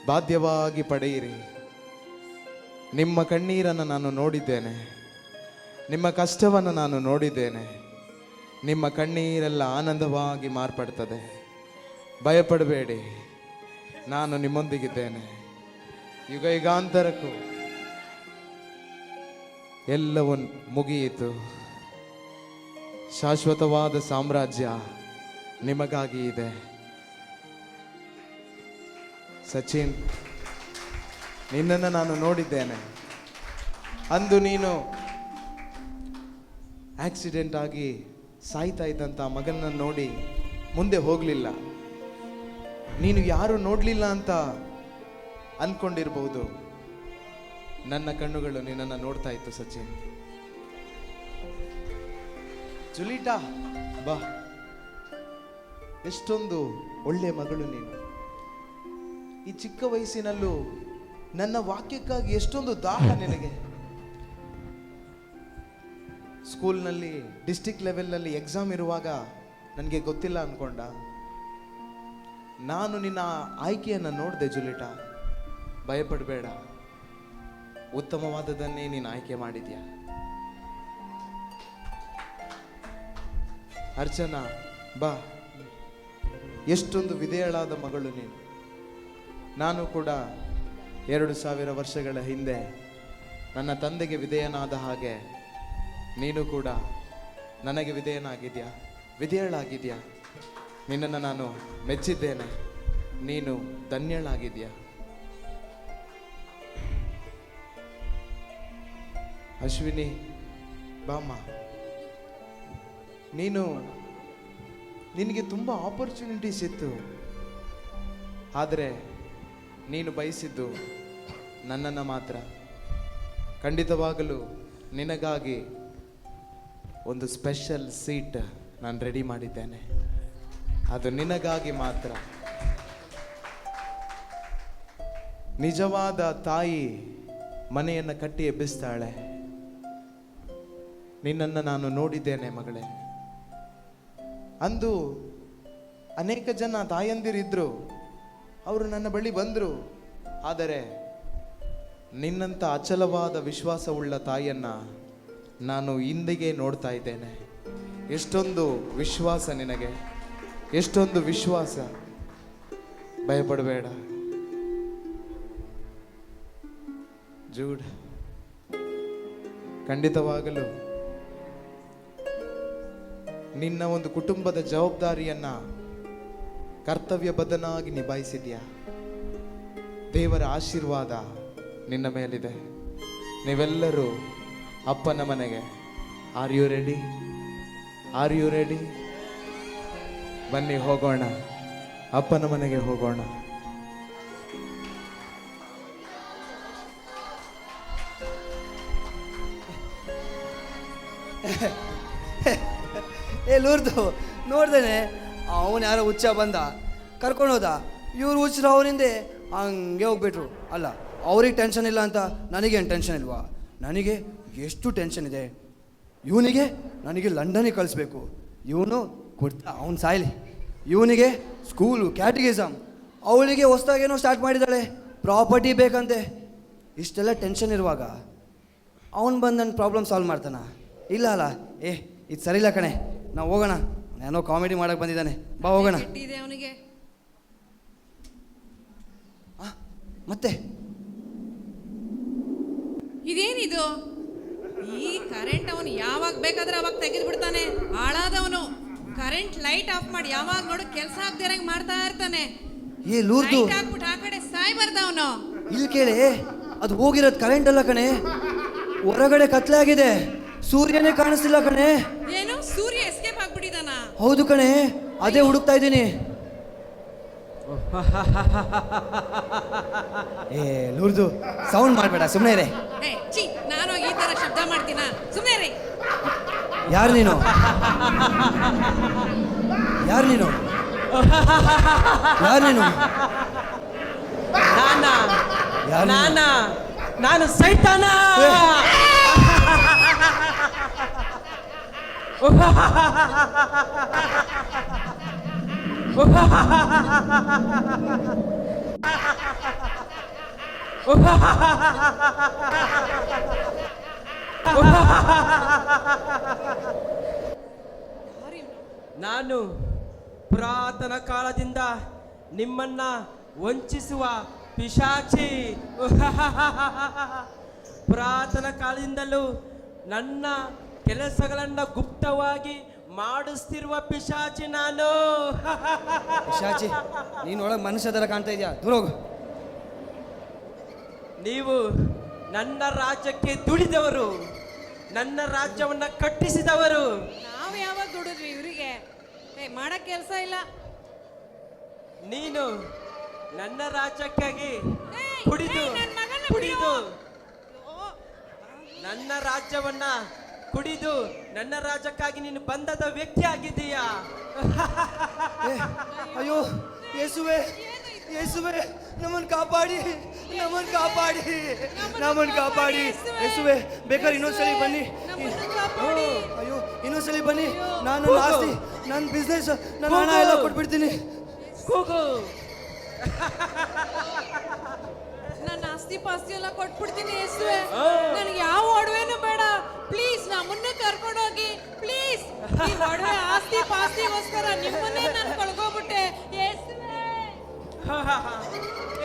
ಬಾಧ್ಯವಾಗಿ ಪಡೆಯಿರಿ. ನಿಮ್ಮ ಕಣ್ಣೀರನ್ನು ನಾನು ನೋಡಿದ್ದೇನೆ, ನಿಮ್ಮ ಕಷ್ಟವನ್ನು ನಾನು ನೋಡಿದ್ದೇನೆ. ನಿಮ್ಮ ಕಣ್ಣೀರೆಲ್ಲ ಆನಂದವಾಗಿ ಮಾರ್ಪಡ್ತದೆ. ಭಯಪಡಬೇಡಿ, ನಾನು ನಿಮ್ಮೊಂದಿಗಿದ್ದೇನೆ. ಯುಗ ಯುಗಾಂತರಕ್ಕೂ ಎಲ್ಲವೂ ಮುಗಿಯಿತು. ಶಾಶ್ವತವಾದ ಸಾಮ್ರಾಜ್ಯ ನಿಮಗಾಗಿ ಇದೆ. ಸಚಿನ್, ನಿನ್ನನ್ನು ನಾನು ನೋಡಿದ್ದೇನೆ. ಅಂದು ನೀನು ಆಕ್ಸಿಡೆಂಟ್ ಆಗಿ ಸಾಯ್ತಾ ಇದ್ದಂಥ ಮಗನನ್ನು ನೋಡಿ ಮುಂದೆ ಹೋಗಲಿಲ್ಲ. ನೀನು ಯಾರು ನೋಡಲಿಲ್ಲ ಅಂತ ಅಂದ್ಕೊಂಡಿರ್ಬೋದು. ನನ್ನ ಕಣ್ಣುಗಳು ನಿನ್ನನ್ನು ನೋಡ್ತಾ ಇತ್ತು ಸಚಿನ್. ಜುಲೀಟಾ, ಬಾ. ಎಷ್ಟೊಂದು ಒಳ್ಳೆ ಮಗಳು ನೀನು. ಈ ಚಿಕ್ಕ ವಯಸ್ಸಿನಲ್ಲೂ ನನ್ನ ವಾಕ್ಯಕ್ಕಾಗಿ ಎಷ್ಟೊಂದು ದಾಹ ನಿನಗೆ. ಸ್ಕೂಲ್ನಲ್ಲಿ ಡಿಸ್ಟಿಕ್ ಲೆವೆಲ್ನಲ್ಲಿ ಎಕ್ಸಾಮ್ ಇರುವಾಗ ನನಗೆ ಗೊತ್ತಿಲ್ಲ ಅನ್ಕೊಂಡ. ನಾನು ನಿನ್ನ ಆಯ್ಕೆಯನ್ನು ನೋಡಿದೆ ಜುಲಿಟಾ. ಭಯಪಡಬೇಡ, ಉತ್ತಮವಾದದನ್ನೇ ನೀನು ಆಯ್ಕೆ ಮಾಡಿದ್ಯಾ. ಅರ್ಚನಾ, ಬಾ. ಎಷ್ಟೊಂದು ವಿಧೇಯಳಾದ ಮಗಳು ನೀನು. ನಾನು ಕೂಡ 2000 ವರ್ಷಗಳ ಹಿಂದೆ ನನ್ನ ತಂದೆಗೆ ವಿಧೇಯನಾದ ಹಾಗೆ ನೀನು ಕೂಡ ನನಗೆ ವಿಧೇಯಳಾಗಿದ್ಯಾ. ನಿನ್ನನ್ನು ನಾನು ಮೆಚ್ಚಿದ್ದೇನೆ. ನೀನು ಧನ್ಯಳಾಗಿದ್ಯಾ. ಅಶ್ವಿನಿ, ಬಾಮ್ಮ. ನಿನಗೆ ತುಂಬ ಆಪರ್ಚುನಿಟೀಸ್ ಇತ್ತು, ಆದರೆ ನೀನು ಬಯಸಿದ್ದು ನನ್ನನ್ನು ಮಾತ್ರ. ಖಂಡಿತವಾಗಲೂ ನಿನಗಾಗಿ ಒಂದು ಸ್ಪೆಷಲ್ ಸೀಟ್ ನಾನು ರೆಡಿ ಮಾಡಿದ್ದೇನೆ. ಅದು ನಿನಗಾಗಿ ಮಾತ್ರ. ನಿಜವಾದ ತಾಯಿ ಮನೆಯನ್ನು ಕಟ್ಟಿ ಎಬ್ಬಿಸ್ತಾಳೆ. ನಿನ್ನನ್ನು ನಾನು ನೋಡಿದ್ದೇನೆ ಮಗಳೇ. ಅಂದು ಅನೇಕ ಜನ ತಾಯಂದಿರಿದ್ರು, ಅವರು ನನ್ನ ಬಳಿ ಬಂದರು. ಆದರೆ ನಿನ್ನಂಥ ಅಚಲವಾದ ವಿಶ್ವಾಸವುಳ್ಳ ತಾಯಿಯನ್ನು ನಾನು ಇಂದಿಗೆ ನೋಡ್ತಾ ಇದ್ದೇನೆ. ಎಷ್ಟೊಂದು ವಿಶ್ವಾಸ ನಿನಗೆ, ಎಷ್ಟೊಂದು ವಿಶ್ವಾಸ. ಭಯಪಡಬೇಡ ಜೂಡ್. ಖಂಡಿತವಾಗಲು ನಿನ್ನ ಒಂದು ಕುಟುಂಬದ ಜವಾಬ್ದಾರಿಯನ್ನ ಕರ್ತವ್ಯಬದ್ಧನಾಗಿ ನಿಭಾಯಿಸಿದ್ಯಾ. ದೇವರ ಆಶೀರ್ವಾದ ನಿನ್ನ ಮೇಲಿದೆ. ನೀವೆಲ್ಲರೂ ಅಪ್ಪನ ಮನೆಗೆ ಆರ್ ಯು ರೆಡಿ? ಬನ್ನಿ, ಹೋಗೋಣ. ಅಪ್ಪನ ಮನೆಗೆ ಹೋಗೋಣ. ಲೂರ್ದು ನೋಡ್ದೇನೆ ಅವನು ಯಾರೋ ಹುಚ್ಚ ಬಂದ ಕರ್ಕೊಂಡು ಹೋದ. ಇವ್ರು ಹುಚ್ಚರು ಅವನಿಂದೆ ಹಂಗೆ ಹೋಗ್ಬಿಟ್ರು. ಅಲ್ಲ, ಅವ್ರಿಗೆ ಟೆನ್ಷನ್ ಇಲ್ಲ ಅಂತ ನನಗೇನು ಟೆನ್ಷನ್ ಇಲ್ವಾ? ನನಗೆ ಎಷ್ಟು ಟೆನ್ಷನ್ ಇದೆ. ನನಗೆ ಲಂಡನಿಗೆ ಕಳಿಸ್ಬೇಕು. ಇವನು ಕೊಡ್ತಾ ಅವನು ಸಾಯಲಿ. ಇವನಿಗೆ ಸ್ಕೂಲು, ಕ್ಯಾಟಿಗಿಸಮ್, ಅವಳಿಗೆ ಹೊಸ್ದಾಗೇನೋ ಸ್ಟಾರ್ಟ್ ಮಾಡಿದ್ದಾಳೆ, ಪ್ರಾಪರ್ಟಿ ಬೇಕಂತೆ. ಇಷ್ಟೆಲ್ಲ ಟೆನ್ಷನ್ ಇರುವಾಗ ಅವನು ಬಂದು ನನ್ನ ಪ್ರಾಬ್ಲಮ್ ಸಾಲ್ವ್ ಮಾಡ್ತಾನ? ಇಲ್ಲ ಅಲ್ಲ. ಇದು ಸರಿಯಿಲ್ಲ ಕಣೆ, ನಾವು ಹೋಗೋಣ. ಏನೋ ಕಾಮಿಡಿ ಮಾಡಕ್ಕೆ ಬಂದಿದ್ದಾನೆ, ಬಾ ಹೋಗೋಣ. ಅವನಿಗೆ ಮತ್ತೆ ಇದೇನಿದು? ಈ ಕರೆಂಟ್ ಅವನು ಯಾವಾಗ ಬೇಕಾದ್ರೆ ಅವಾಗ ತೆಗೆದು ಬಿಡ್ತಾನೆ. ಹಾಳಾದವನು. ಕರೆಂಟ್ ಲೈಟ್ ಆಫ್ ಮಾಡಿ ಯಾವಾಗ ನೋಡು ಕೆಲಸ ಆಗದಿರಂಗ್ ಮಾಡ್ತಾ ಇರ್ತಾನೆ. ಏ ಲೂರ್ದು, ಲೈಟ್ ಹಾಕ್ಬಿಟ್ಟು ಆ ಕಡೆ ಸಾಯ್ಬಾರ್ದ ಅವನು. ಇಲ್ಲಿ ಕೇಳಿ, ಅದು ಹೋಗಿರೋದು ಕರೆಂಟ್ ಅಲ್ಲ ಕಣೆ, ಹೊರಗಡೆ ಕತ್ಲೆ ಆಗಿದೆ, ಸೂರ್ಯನೇ ಕಾಣಿಸ್ತಿಲ್ಲ ಕಣೆ. ಏನು ಸೂರ್ಯ ಎಸ್ಕೇಪ್ ಆಗ್ಬಿಟ್ಟಿದಾನ? ಹೌದು ಕಣೆ, ಅದೇ ಹುಡುಕ್ತಾ ಇದ್ದೀನಿ. ಏ ಲೂರ್ದು, ಸೌಂಡ್ ಮಾಡಬೇಡ, ಸುಮ್ಮನೆ ರೇ. ಏ ಚಿ, ನಾನು ಈ ತರ ಶಬ್ದ ಮಾಡ್ತೀನ? ಸುಮ್ಮನೆ ರೀ. ಯಾರು ನೀನು? ಯಾರು ನೀನು? ಯಾರು ನೀನು? ನಾನು ಸೈತಾನ. ನಾನು ಪುರಾತನ ಕಾಲದಿಂದ ನಿಮ್ಮನ್ನ ವಂಚಿಸುವ ಪಿಶಾಚಿ. ಪುರಾತನ ಕಾಲದಿಂದಲೂ ನನ್ನ ಕೆಲಸಗಳನ್ನ ಗುಪ್ತವಾಗಿ ಮಾಡಿಸ್ತಿರುವ ಪಿಶಾಚಿ ನಾನು. ಪಿಶಾಚಿ, ನೀನು ಒಳಗೆ ಮನುಷ್ಯ ತರ ಕಾಣ್ತಾ ಇದೆಯಾ? ದೂರ ಹೋಗು. ನೀವು ನನ್ನ ರಾಜ್ಯಕ್ಕೆ ದುಡಿದವರು, ನನ್ನ ರಾಜ್ಯವನ್ನ ಕಟ್ಟಿಸಿದವರು. ನಾವ್ ಯಾವಾಗ ದುಡಿದ್ವಿ ಇವರಿಗೆ? ಏ ಮಾಡಕ್ ಕೆಲಸ ಇಲ್ಲ. ನೀನು ನನ್ನ ರಾಜ್ಯಕ್ಕಾಗಿ ಕುಡಿದು ನನ್ನ ರಾಜ್ಯವನ್ನ ಕುಡಿದು ನನ್ನ ರಾಜ್ಯಕ್ಕಾಗಿ ನೀನು ಬಂದದ ವ್ಯಕ್ತಿ ಆಗಿದ್ದೀಯಾ? ಅಯ್ಯೋ ಯೇಸುವೆ, ಯೇಸುವೆ, ನಮ್ಮನ್ನು ಕಾಪಾಡಿ, ನಮ್ಮನ್ನು ಕಾಪಾಡಿ, ನಮ್ಮನ್ನು ಕಾಪಾಡಿ. ಯೇಸುವೆ, ಬೇಕಾದ್ರೆ ಇನ್ನೊಂದ್ಸಲಿ ಬನ್ನಿ. ಅಯ್ಯೋ ಇನ್ನೊಂದ್ಸಲಿ ಬನ್ನಿ, ನಾನು ಆಸ್ತಿ, ನನ್ನ ಬಿಸ್ನೆಸ್, ನನ್ನ ಹಣ ಎಲ್ಲ ಕೊಟ್ಬಿಡ್ತೀನಿ. ಕೂಗು. ನನ್ನ ಆಸ್ತಿ ಪಾಸ್ತಿ ಎಲ್ಲ ಕೊಟ್ಬಿಡ್ತೀನಿ ಯೇಸುವೆ. ನನಗೆ ಯಾವ ಒಡವೆನೂ ಬೇಡ, ಪ್ಲೀಸ್ ನಮ್ಮನ್ನ ಕರ್ಕೊಂಡೋಗಿ, ಪ್ಲೀಸ್. ಈ ಒಡವೆ ಆಸ್ತಿ ಪಾಸ್ತಿಗೋಸ್ಕರ ನಿಮ್ಮನ್ನೇ ನಾನು ಕಳ್ಕೊಬಿಟ್ಟೆ ಯೇಸುವೆ.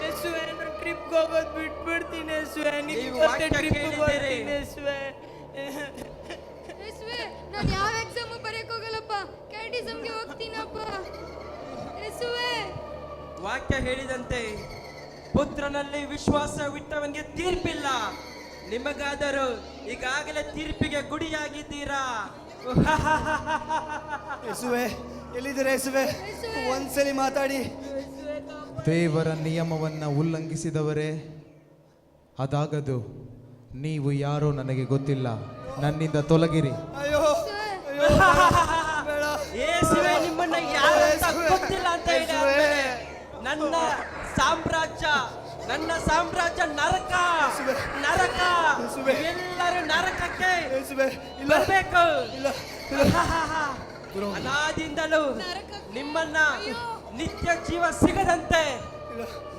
ಯೇಸುವೆ, ನಾನು ಟ್ರಿಪ್ಗೆ ಹೋಗೋದು ಬಿಟ್ಬಿಡ್ತೀನಿ ಯೇಸುವೆ. ನೀವು ಟ್ರಿಪ್ಗೆ ಬರ್ತೀನಿ ಯೇಸುವೆ. ಯೇಸುವೆ, ನಾನು ಯಾವ ಎಕ್ಸಾಮು ಬರೆಯಕ್ಕೆ ಹೋಗಲ್ಲಪ್ಪ, ಕ್ಯಾಟಿಸಮ್ಗೆ ಹೋಗ್ತೀನಪ್ಪ ಯೇಸುವೆ. ವಾಕ್ಯ ಹೇಳಿದಂತೆ ಪುತ್ರನಲ್ಲಿ ವಿಶ್ವಾಸವಿಟ್ಟವನಿಗೆ ತೀರ್ಪಿಲ್ಲ. ನಿಮಗಾದರೂ ಈಗಾಗಲೇ ತೀರ್ಪಿಗೆ ಗುಡಿಯಾಗಿದ್ದೀರಾ. ಯೇಸುವೆ, ಎಲ್ಲಿದ್ದೀರಾ ಯೇಸುವೆ? ಒಂದ್ಸಲಿ ಮಾತಾಡಿ. ದೇವರ ನಿಯಮವನ್ನು ಉಲ್ಲಂಘಿಸಿದವರೇ, ಅದಾಗದು. ನೀವು ಯಾರೋ ನನಗೆ ಗೊತ್ತಿಲ್ಲ, ನನ್ನಿಂದ ತೊಲಗಿರಿ. ಅಯ್ಯೋ ಯೇಸುವೆ, ನಿಮ್ಮನ್ನ ಯಾರು ಅಂತ ಗೊತ್ತಿಲ್ಲ ಅಂತ ಹೇಳಿ ನನ್ನ ಸಾಮ್ರಾಜ್ಯ ನರಕ, ನರಕ. ಎಲ್ಲರೂ ನರಕಕ್ಕೆ ಬರಬೇಕು. ಅನಾದಿಂದಲೂ ನಿಮ್ಮನ್ನ ನಿತ್ಯ ಜೀವ ಸಿಗದಂತೆ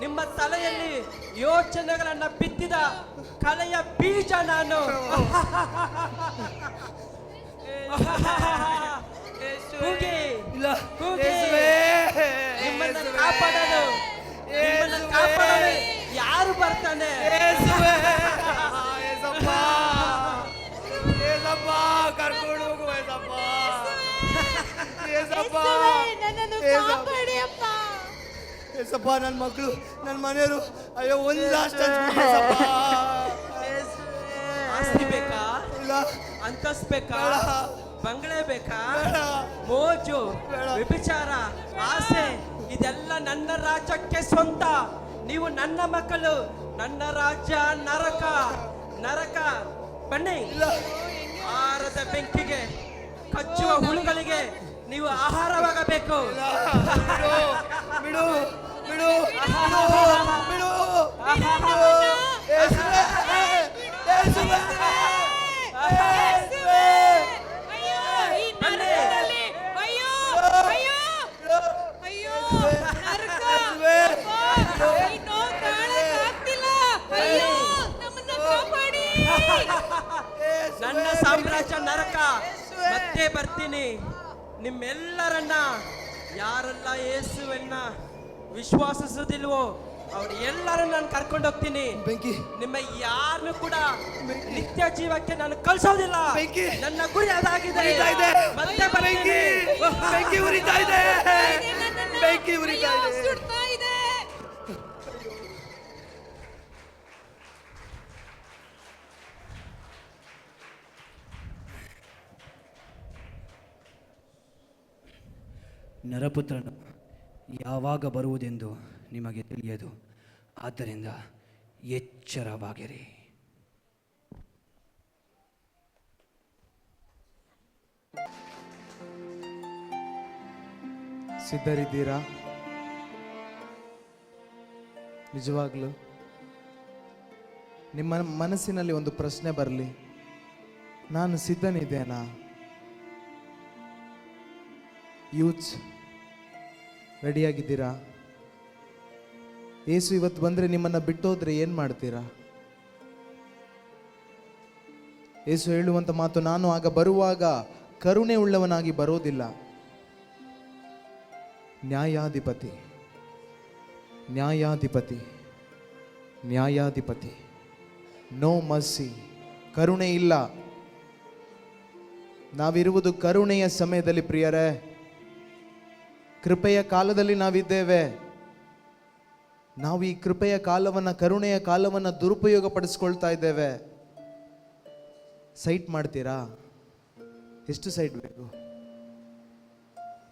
ನಿಮ್ಮ ತಲೆಯಲ್ಲಿ ಯೋಚನೆಗಳನ್ನ ಬಿತ್ತಿದ ಕಲೆಯ ಬೀಜ ನಾನು. ನಿಮ್ಮನ್ನ ಕಾಪಾಡಲು ಯಾರು ಬರ್ತಾನೆ? ಕರ್ಕೊಂಡು ಹೋಗು ಏಸಪ್ಪ. ನನ್ನ ಮಕ್ಕಳು, ನನ್ನ ಮನೆಯವರು, ಅಯ್ಯೋ ಒಂದು ಲಾಸ್ಟ್ ಆಸ್ತಿ ಬೇಕಾ? ಇಲ್ಲ. ಅಂತಸ್ತು ಬೇಕಾ? ಬಂಗಲೆ ಬೇಕಾ? ಮೋಜು, ವ್ಯಭಿಚಾರ, ಆಸೆ, ಇದೆಲ್ಲ ನನ್ನ ರಾಜ್ಯಕ್ಕೆ ಸ್ವಂತ. ನೀವು ನನ್ನ ಮಕ್ಕಳು. ನನ್ನ ರಾಜ್ಯ ನರಕ, ನರಕ. ಬನ್ನಿ, ಆರದ ಬೆಂಕಿಗೆ, ಕಚ್ಚುವ ಹುಳುಗಳಿಗೆ ನೀವು ಆಹಾರವಾಗಬೇಕು. ಬಿಡು, ಬಿಡು, ಬಿಡು. ನನ್ನ ಸಾಮ್ರಾಜ್ಯ ನರಕ. ಮತ್ತೆ ಬರ್ತೀನಿ. ನಿಮ್ಮೆಲ್ಲರನ್ನ, ಯಾರೆಲ್ಲ ಯೇಸುವನ್ನ ವಿಶ್ವಾಸಿಸುವುದಿಲ್ವೋ ಅವ್ರು ಎಲ್ಲರೂ ನಾನು ಕರ್ಕೊಂಡು ಹೋಗ್ತೀನಿ. ಬೆಂಕಿ ನಿಮ್ಮ ಯಾರನ್ನು ಕೂಡ ನಿತ್ಯ ಜೀವಕ್ಕೆ ನಾನು ಕಳ್ಸೋದಿಲ್ಲ. ಬೆಂಕಿ ನನ್ನ ಗುರಿ ಅದಾಗಿದೆ. ಉರಿತಾ ಇದೆ. ಮತ್ತೆ ಬೆಂಕಿ ಬೆಂಕಿ ಉರಿತಾ ಇದೆ. ಬೆಂಕಿ ಉರಿತಾ ಅಯ್ಯೋ, ಇದೆ. ಸುಡ್ತಾ ಇದೆ. ನರಪುತ್ರನು ಯಾವಾಗ ಬರುವುದೆಂದು ನಿಮಗೆ ತಿಳಿಯದು, ಆದ್ದರಿಂದ ಎಚ್ಚರವಾಗಿರಿ. ಸಿದ್ಧರಿದ್ದೀರಾ? ನಿಜವಾಗ್ಲೂ ನಿಮ್ಮ ಮನಸ್ಸಿನಲ್ಲಿ ಒಂದು ಪ್ರಶ್ನೆ ಬರಲಿ, ನಾನು ಸಿದ್ಧನಿದ್ದೇನಾ? ಯೂತ್ಸ್ ರೆಡಿಯಾಗಿದ್ದೀರಾ? ಯೇಸು ಇವತ್ತು ಬಂದರೆ ನಿಮ್ಮನ್ನು ಬಿಟ್ಟೋದ್ರೆ ಏನು ಮಾಡ್ತೀರಾ? ಯೇಸು ಹೇಳುವಂಥ ಮಾತು, ನಾನು ಆಗ ಬರುವಾಗ ಕರುಣೆ ಉಳ್ಳವನಾಗಿ ಬರೋದಿಲ್ಲ, ನ್ಯಾಯಾಧಿಪತಿ ನ್ಯಾಯಾಧಿಪತಿ ನ್ಯಾಯಾಧಿಪತಿ. ನೋ ಮರ್ಸಿ, ಕರುಣೆ ಇಲ್ಲ. ನಾವಿರುವುದು ಕರುಣೆಯ ಸಮಯದಲ್ಲಿ ಪ್ರಿಯರೇ, ಕೃಪೆಯ ಕಾಲದಲ್ಲಿ ನಾವಿದ್ದೇವೆ. ನಾವು ಈ ಕೃಪೆಯ ಕಾಲವನ್ನು, ಕರುಣೆಯ ಕಾಲವನ್ನು ದುರುಪಯೋಗ ಪಡಿಸ್ಕೊಳ್ತಾ ಇದ್ದೇವೆ. ಸೈಟ್ ಮಾಡ್ತೀರಾ? ಎಷ್ಟು ಸೈಟ್ ಬೇಕು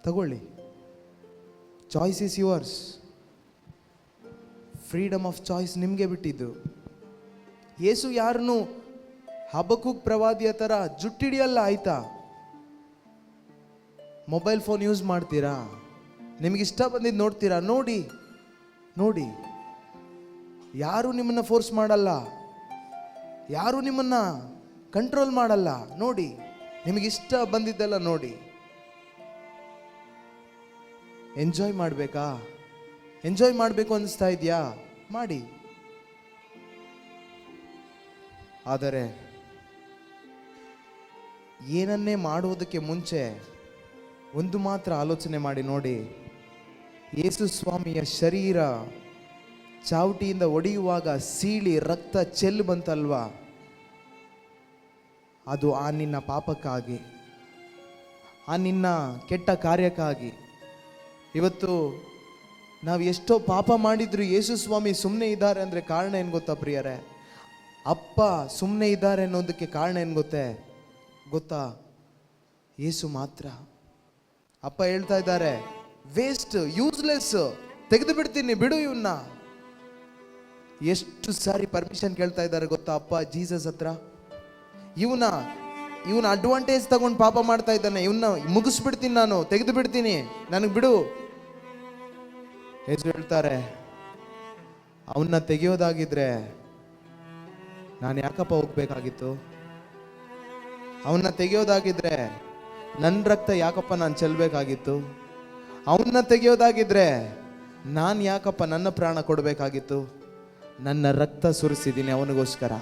ತಗೊಳ್ಳಿ. Choice is yours. Freedom of choice ನಿಮಗೆ ಬಿಟ್ಟಿದ್ದು. ಯೇಸು ಯಾರನ್ನು ಹಬಕ್ಕೂಕ್ ಪ್ರವಾದಿಯ ಥರ ಜುಟ್ಟಿಡಿಯಲ್ಲ, ಆಯ್ತಾ? ಮೊಬೈಲ್ ಫೋನ್ ಯೂಸ್ ಮಾಡ್ತೀರಾ? ನಿಮಗಿಷ್ಟ ಬಂದಿದ್ದು ನೋಡ್ತೀರಾ? ನೋಡಿ ನೋಡಿ, ಯಾರು ನಿಮ್ಮನ್ನು ಫೋರ್ಸ್ ಮಾಡಲ್ಲ, ಯಾರು ನಿಮ್ಮನ್ನು ಕಂಟ್ರೋಲ್ ಮಾಡಲ್ಲ. ನೋಡಿ, ನಿಮಗಿಷ್ಟ ಬಂದಿದ್ದೆಲ್ಲ ನೋಡಿ. ಎಂಜಾಯ್ ಮಾಡಬೇಕಾ? ಎಂಜಾಯ್ ಮಾಡಬೇಕು ಅನ್ನಿಸ್ತಾ ಇದೆಯಾ? ಮಾಡಿ. ಆದರೆ ಏನನ್ನೇ ಮಾಡುವುದಕ್ಕೆ ಮುಂಚೆ ಒಂದು ಮಾತ್ರ ಆಲೋಚನೆ ಮಾಡಿ ನೋಡಿ. ಯೇಸು ಸ್ವಾಮಿಯ ಶರೀರ ಚಾವಟಿಯಿಂದ ಒಡೆಯುವಾಗ ಸೀಳಿ ರಕ್ತ ಚೆಲ್ಲು ಬಂತಲ್ವಾ, ಅದು ಆ ನಿನ್ನ ಪಾಪಕ್ಕಾಗಿ, ಆ ನಿನ್ನ ಕೆಟ್ಟ ಕಾರ್ಯಕ್ಕಾಗಿ. ಇವತ್ತು ನಾವು ಎಷ್ಟೋ ಪಾಪ ಮಾಡಿದ್ರು ಯೇಸು ಸ್ವಾಮಿ ಸುಮ್ಮನೆ ಇದ್ದಾರೆ ಅಂದರೆ ಕಾರಣ ಏನು ಗೊತ್ತಾ ಪ್ರಿಯರೇ? ಅಪ್ಪ ಸುಮ್ಮನೆ ಇದ್ದಾರೆ ಅನ್ನೋದಕ್ಕೆ ಕಾರಣ ಏನು ಗೊತ್ತಾ? ಯೇಸು ಮಾತ್ರ. ಅಪ್ಪ ಹೇಳ್ತಾ ಇದ್ದಾರೆ, ವೇಸ್ಟ್, ಯೂಸ್ಲೆಸ್, ತೆಗೆದು ಬಿಡ್ತೀನಿ, ಬಿಡು ಇವನ್ನ. ಎಷ್ಟು ಸಾರಿ ಪರ್ಮಿಷನ್ ಕೇಳ್ತಾ ಇದ್ದಾರೆ ಗೊತ್ತಾ ಅಪ್ಪ ಜೀಸಸ್ ಹತ್ರ? ಇವನ ಅಡ್ವಾಂಟೇಜ್ ತಗೊಂಡು ಪಾಪ ಮಾಡ್ತಾ ಇದ್ದಾನೆ, ಇವನ್ನ ಮುಗಿಸ್ಬಿಡ್ತೀನಿ, ನಾನು ತೆಗೆದು ಬಿಡ್ತೀನಿ, ನನಗೆ ಬಿಡು. ಯೇಸು ಹೇಳ್ತಾರೆ, ಅವನ್ನ ತೆಗೆಯೋದಾಗಿದ್ರೆ ನಾನು ಯಾಕಪ್ಪ ಹೋಗ್ಬೇಕಾಗಿತ್ತು? ಅವನ್ನ ತೆಗೆಯೋದಾಗಿದ್ರೆ ನನ್ನ ರಕ್ತ ಯಾಕಪ್ಪ ನಾನು ಚೆಲ್ಲಬೇಕಾಗಿತ್ತು? ಅವನ್ನ ತೆಗೆಯೋದಾಗಿದ್ರೆ ನಾನು ಯಾಕಪ್ಪ ನನ್ನ ಪ್ರಾಣ ಕೊಡಬೇಕಾಗಿತ್ತು? ನನ್ನ ರಕ್ತ ಸುರಿಸಿದ್ದೀನಿ ಅವನಿಗೋಸ್ಕರ,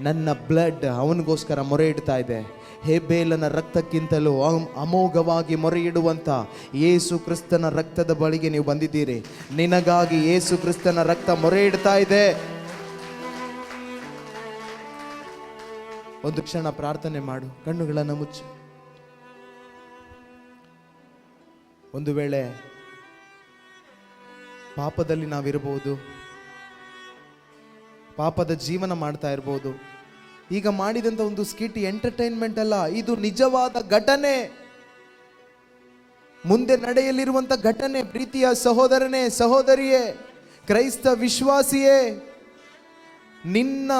ನನ್ನ ಬ್ಲಡ್ ಅವನಿಗೋಸ್ಕರ ಮೊರೆ ಇಡ್ತಾ ಇದೆ. ಹೇಬೇಲನ ರಕ್ತಕ್ಕಿಂತಲೂ ಅಮೋಘವಾಗಿ ಮೊರೆ ಇಡುವಂಥ ಯೇಸು ಕ್ರಿಸ್ತನ ರಕ್ತದ ಬಳಿಗೆ ನೀವು ಬಂದಿದ್ದೀರಿ. ನಿನಗಾಗಿ ಯೇಸು ಕ್ರಿಸ್ತನ ರಕ್ತ ಮೊರೆ ಇಡ್ತಾ ಇದೆ. ಒಂದು ಕ್ಷಣ ಪ್ರಾರ್ಥನೆ ಮಾಡು, ಕಣ್ಣುಗಳನ್ನು ಮುಚ್ಚು. ಒಂದು ವೇಳೆ ಪಾಪದಲ್ಲಿ ನಾವಿರಬಹುದು, ಪಾಪದ ಜೀವನ ಮಾಡ್ತಾ ಇರ್ಬೋದು. ಈಗ ಮಾಡಿದಂಥ ಒಂದು ಸ್ಕಿಟ್ ಎಂಟರ್ಟೈನ್ಮೆಂಟ್ ಅಲ್ಲ, ಇದು ನಿಜವಾದ ಘಟನೆ, ಮುಂದೆ ನಡೆಯಲಿರುವಂಥ ಘಟನೆ. ಪ್ರೀತಿಯ ಸಹೋದರನೇ, ಸಹೋದರಿಯೇ, ಕ್ರೈಸ್ತ ವಿಶ್ವಾಸಿಯೇ, ನಿನ್ನ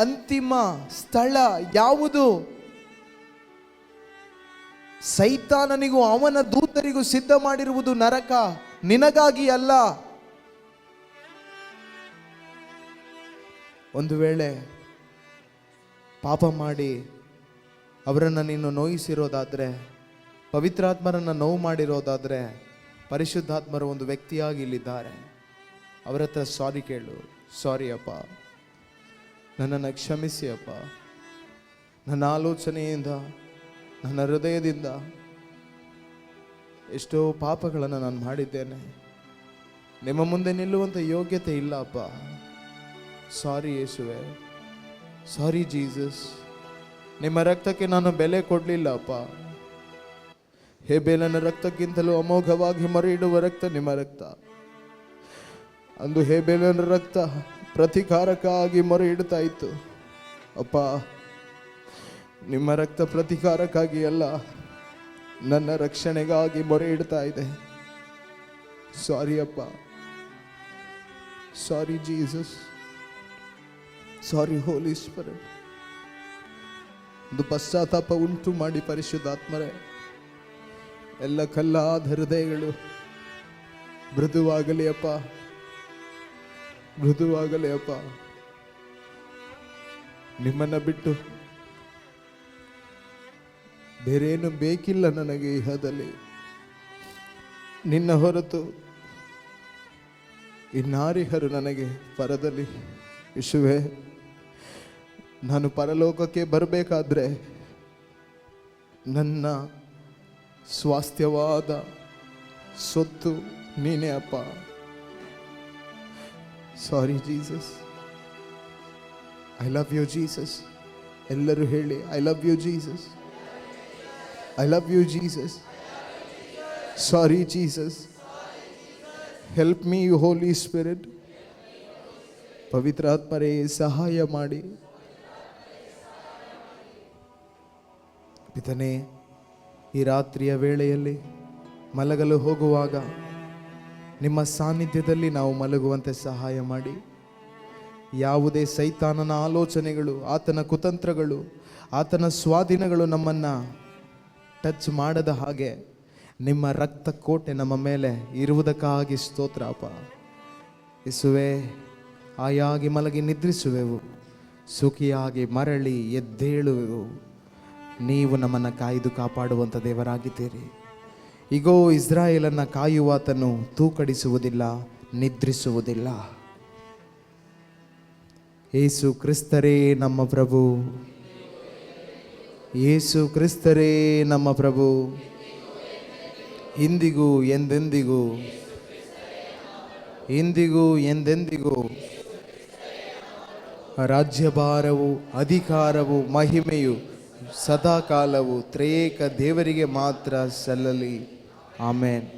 ಅಂತಿಮ ಸ್ಥಳ ಯಾವುದು? ಸೈತಾನನಿಗೂ ಅವನ ದೂತರಿಗೂ ಸಿದ್ಧ ಮಾಡಿರುವುದು ನರಕ, ನಿನಗಾಗಿ ಅಲ್ಲ. ಒಂದು ವೇಳೆ ಪಾಪ ಮಾಡಿ ಅವರನ್ನು ನೀನು ನೋಯಿಸಿರೋದಾದರೆ, ಪವಿತ್ರಾತ್ಮರನ್ನು ನೋವು ಮಾಡಿರೋದಾದರೆ, ಪರಿಶುದ್ಧಾತ್ಮರ ಒಂದು ವ್ಯಕ್ತಿಯಾಗಿ ಇಲ್ಲಿದ್ದಾರೆ, ಅವರ ಹತ್ರ ಸಾರಿ ಕೇಳು. ಸಾರಿ ಅಪ್ಪ, ನನ್ನನ್ನು ಕ್ಷಮಿಸಿ ಅಪ್ಪ. ನನ್ನ ಆಲೋಚನೆಯಿಂದ, ನನ್ನ ಹೃದಯದಿಂದ ಎಷ್ಟೋ ಪಾಪಗಳನ್ನು ನಾನು ಮಾಡಿದ್ದೇನೆ. ನಿಮ್ಮ ಮುಂದೆ ನಿಲ್ಲುವಂಥ ಯೋಗ್ಯತೆ ಇಲ್ಲ ಅಪ್ಪ. ಸಾರಿ ಯೇಸುವೆ, ಸಾರಿ ಜೀಸಸ್. ನಿಮ್ಮ ರಕ್ತಕ್ಕೆ ನಾನು ಬೆಲೆ ಕೊಡಲಿಲ್ಲ ಅಪ್ಪ. ಹೇಬೇಲನ ರಕ್ತಕ್ಕಿಂತಲೂ ಅಮೋಘವಾಗಿ ಮೊರೆ ಇಡುವ ರಕ್ತ ನಿಮ್ಮ ರಕ್ತ. ಅಂದು ಹೇಬೇಲನ ರಕ್ತ ಪ್ರತಿಕಾರಕ್ಕಾಗಿ ಮೊರೆ ಇಡ್ತಾ ಇತ್ತು ಅಪ್ಪ. ನಿಮ್ಮ ರಕ್ತ ಪ್ರತಿಕಾರಕ್ಕಾಗಿ ಅಲ್ಲ, ನನ್ನ ರಕ್ಷಣೆಗಾಗಿ ಮೊರೆ ಇಡ್ತಾ ಇದೆ. ಸಾರಿ ಅಪ್ಪ, ಸಾರಿ ಜೀಸಸ್, ಸಾರಿ ಹೋಲಿ ಸ್ಪಿರಿಟ್. ಒಂದು ಪಶ್ಚಾತ್ತಾಪ ಉಂಟು ಮಾಡಿ ಪರಿಶುದ್ಧಾತ್ಮರೇ, ಎಲ್ಲ ಕಲ್ಲಾದ ಹೃದಯಗಳು ಮೃದುವಾಗಲಿ ಅಪ್ಪ, ಮೃದುವಾಗಲಿ ಅಪ್ಪ. ನಿಮ್ಮನ್ನ ಬಿಟ್ಟು ಬೇರೇನು ಬೇಕಿಲ್ಲ ನನಗೆ ಇಹದಲ್ಲಿ. ನಿನ್ನ ಹೊರತು ಇನ್ನಾರಿಹರು ನನಗೆ ಪರದಲ್ಲಿ. ಯೇಸುವೆ, ನಾನು ಪರಲೋಕಕ್ಕೆ ಬರಬೇಕಾದ್ರೆ ನನ್ನ ಸ್ವಾಸ್ಥ್ಯವಾದ ಸೊತ್ತು ನೀನೇ ಅಪ್ಪ. Sorry Jesus, I love you Jesus. ಎಲ್ಲರೂ ಹೇಳಿ, I love you Jesus, I love you Jesus. Sorry Jesus, help me you holy spirit. ಪವಿತ್ರಾತ್ಮರೇ ಸಹಾಯ ಮಾಡಿ. ಪಿತನೇ, ಈ ರಾತ್ರಿಯ ವೇಳೆಯಲ್ಲಿ ಮಲಗಲು ಹೋಗುವಾಗ ನಿಮ್ಮ ಸಾನ್ನಿಧ್ಯದಲ್ಲಿ ನಾವು ಮಲಗುವಂತೆ ಸಹಾಯ ಮಾಡಿ. ಯಾವುದೇ ಸೈತಾನನ ಆಲೋಚನೆಗಳು, ಆತನ ಕುತಂತ್ರಗಳು, ಆತನ ಸ್ವಾಧೀನಗಳು ನಮ್ಮನ್ನು ಟಚ್ ಮಾಡದ ಹಾಗೆ ನಿಮ್ಮ ರಕ್ತ ಕೋಟೆ ನಮ್ಮ ಮೇಲೆ ಇರುವುದಕ್ಕಾಗಿ ಸ್ತೋತ್ರಪ್ಪ. ಯೇಸುವೆ, ಆಯಾಗಿ ಮಲಗಿ ನಿದ್ರಿಸುವೆವು, ಸುಖಿಯಾಗಿ ಮರಳಿ ಎದ್ದೇಳುವೆವು. ನೀವು ನಮ್ಮನ್ನು ಕಾಯ್ದು ಕಾಪಾಡುವಂಥ ದೇವರಾಗಿದ್ದೀರಿ. ಈಗೋ ಇಸ್ರಾಯೇಲನ್ನು ಕಾಯುವಾತನು ತೂಕಡಿಸುವುದಿಲ್ಲ, ನಿದ್ರಿಸುವುದಿಲ್ಲ. ಯೇಸು ಕ್ರಿಸ್ತರೇ ನಮ್ಮ ಪ್ರಭು, ಯೇಸು ಕ್ರಿಸ್ತರೇ ನಮ್ಮ ಪ್ರಭು, ಇಂದಿಗೂ ಎಂದೆಂದಿಗೂ, ಇಂದಿಗೂ ಎಂದೆಂದಿಗೂ ರಾಜ್ಯಭಾರವು, ಅಧಿಕಾರವು, ಮಹಿಮೆಯು ಸದಾಕಾಲವು ತ್ರಿಯೇಕ ದೇವರಿಗೆ ಮಾತ್ರ ಸಲ್ಲಲಿ. ಆಮೇನ್.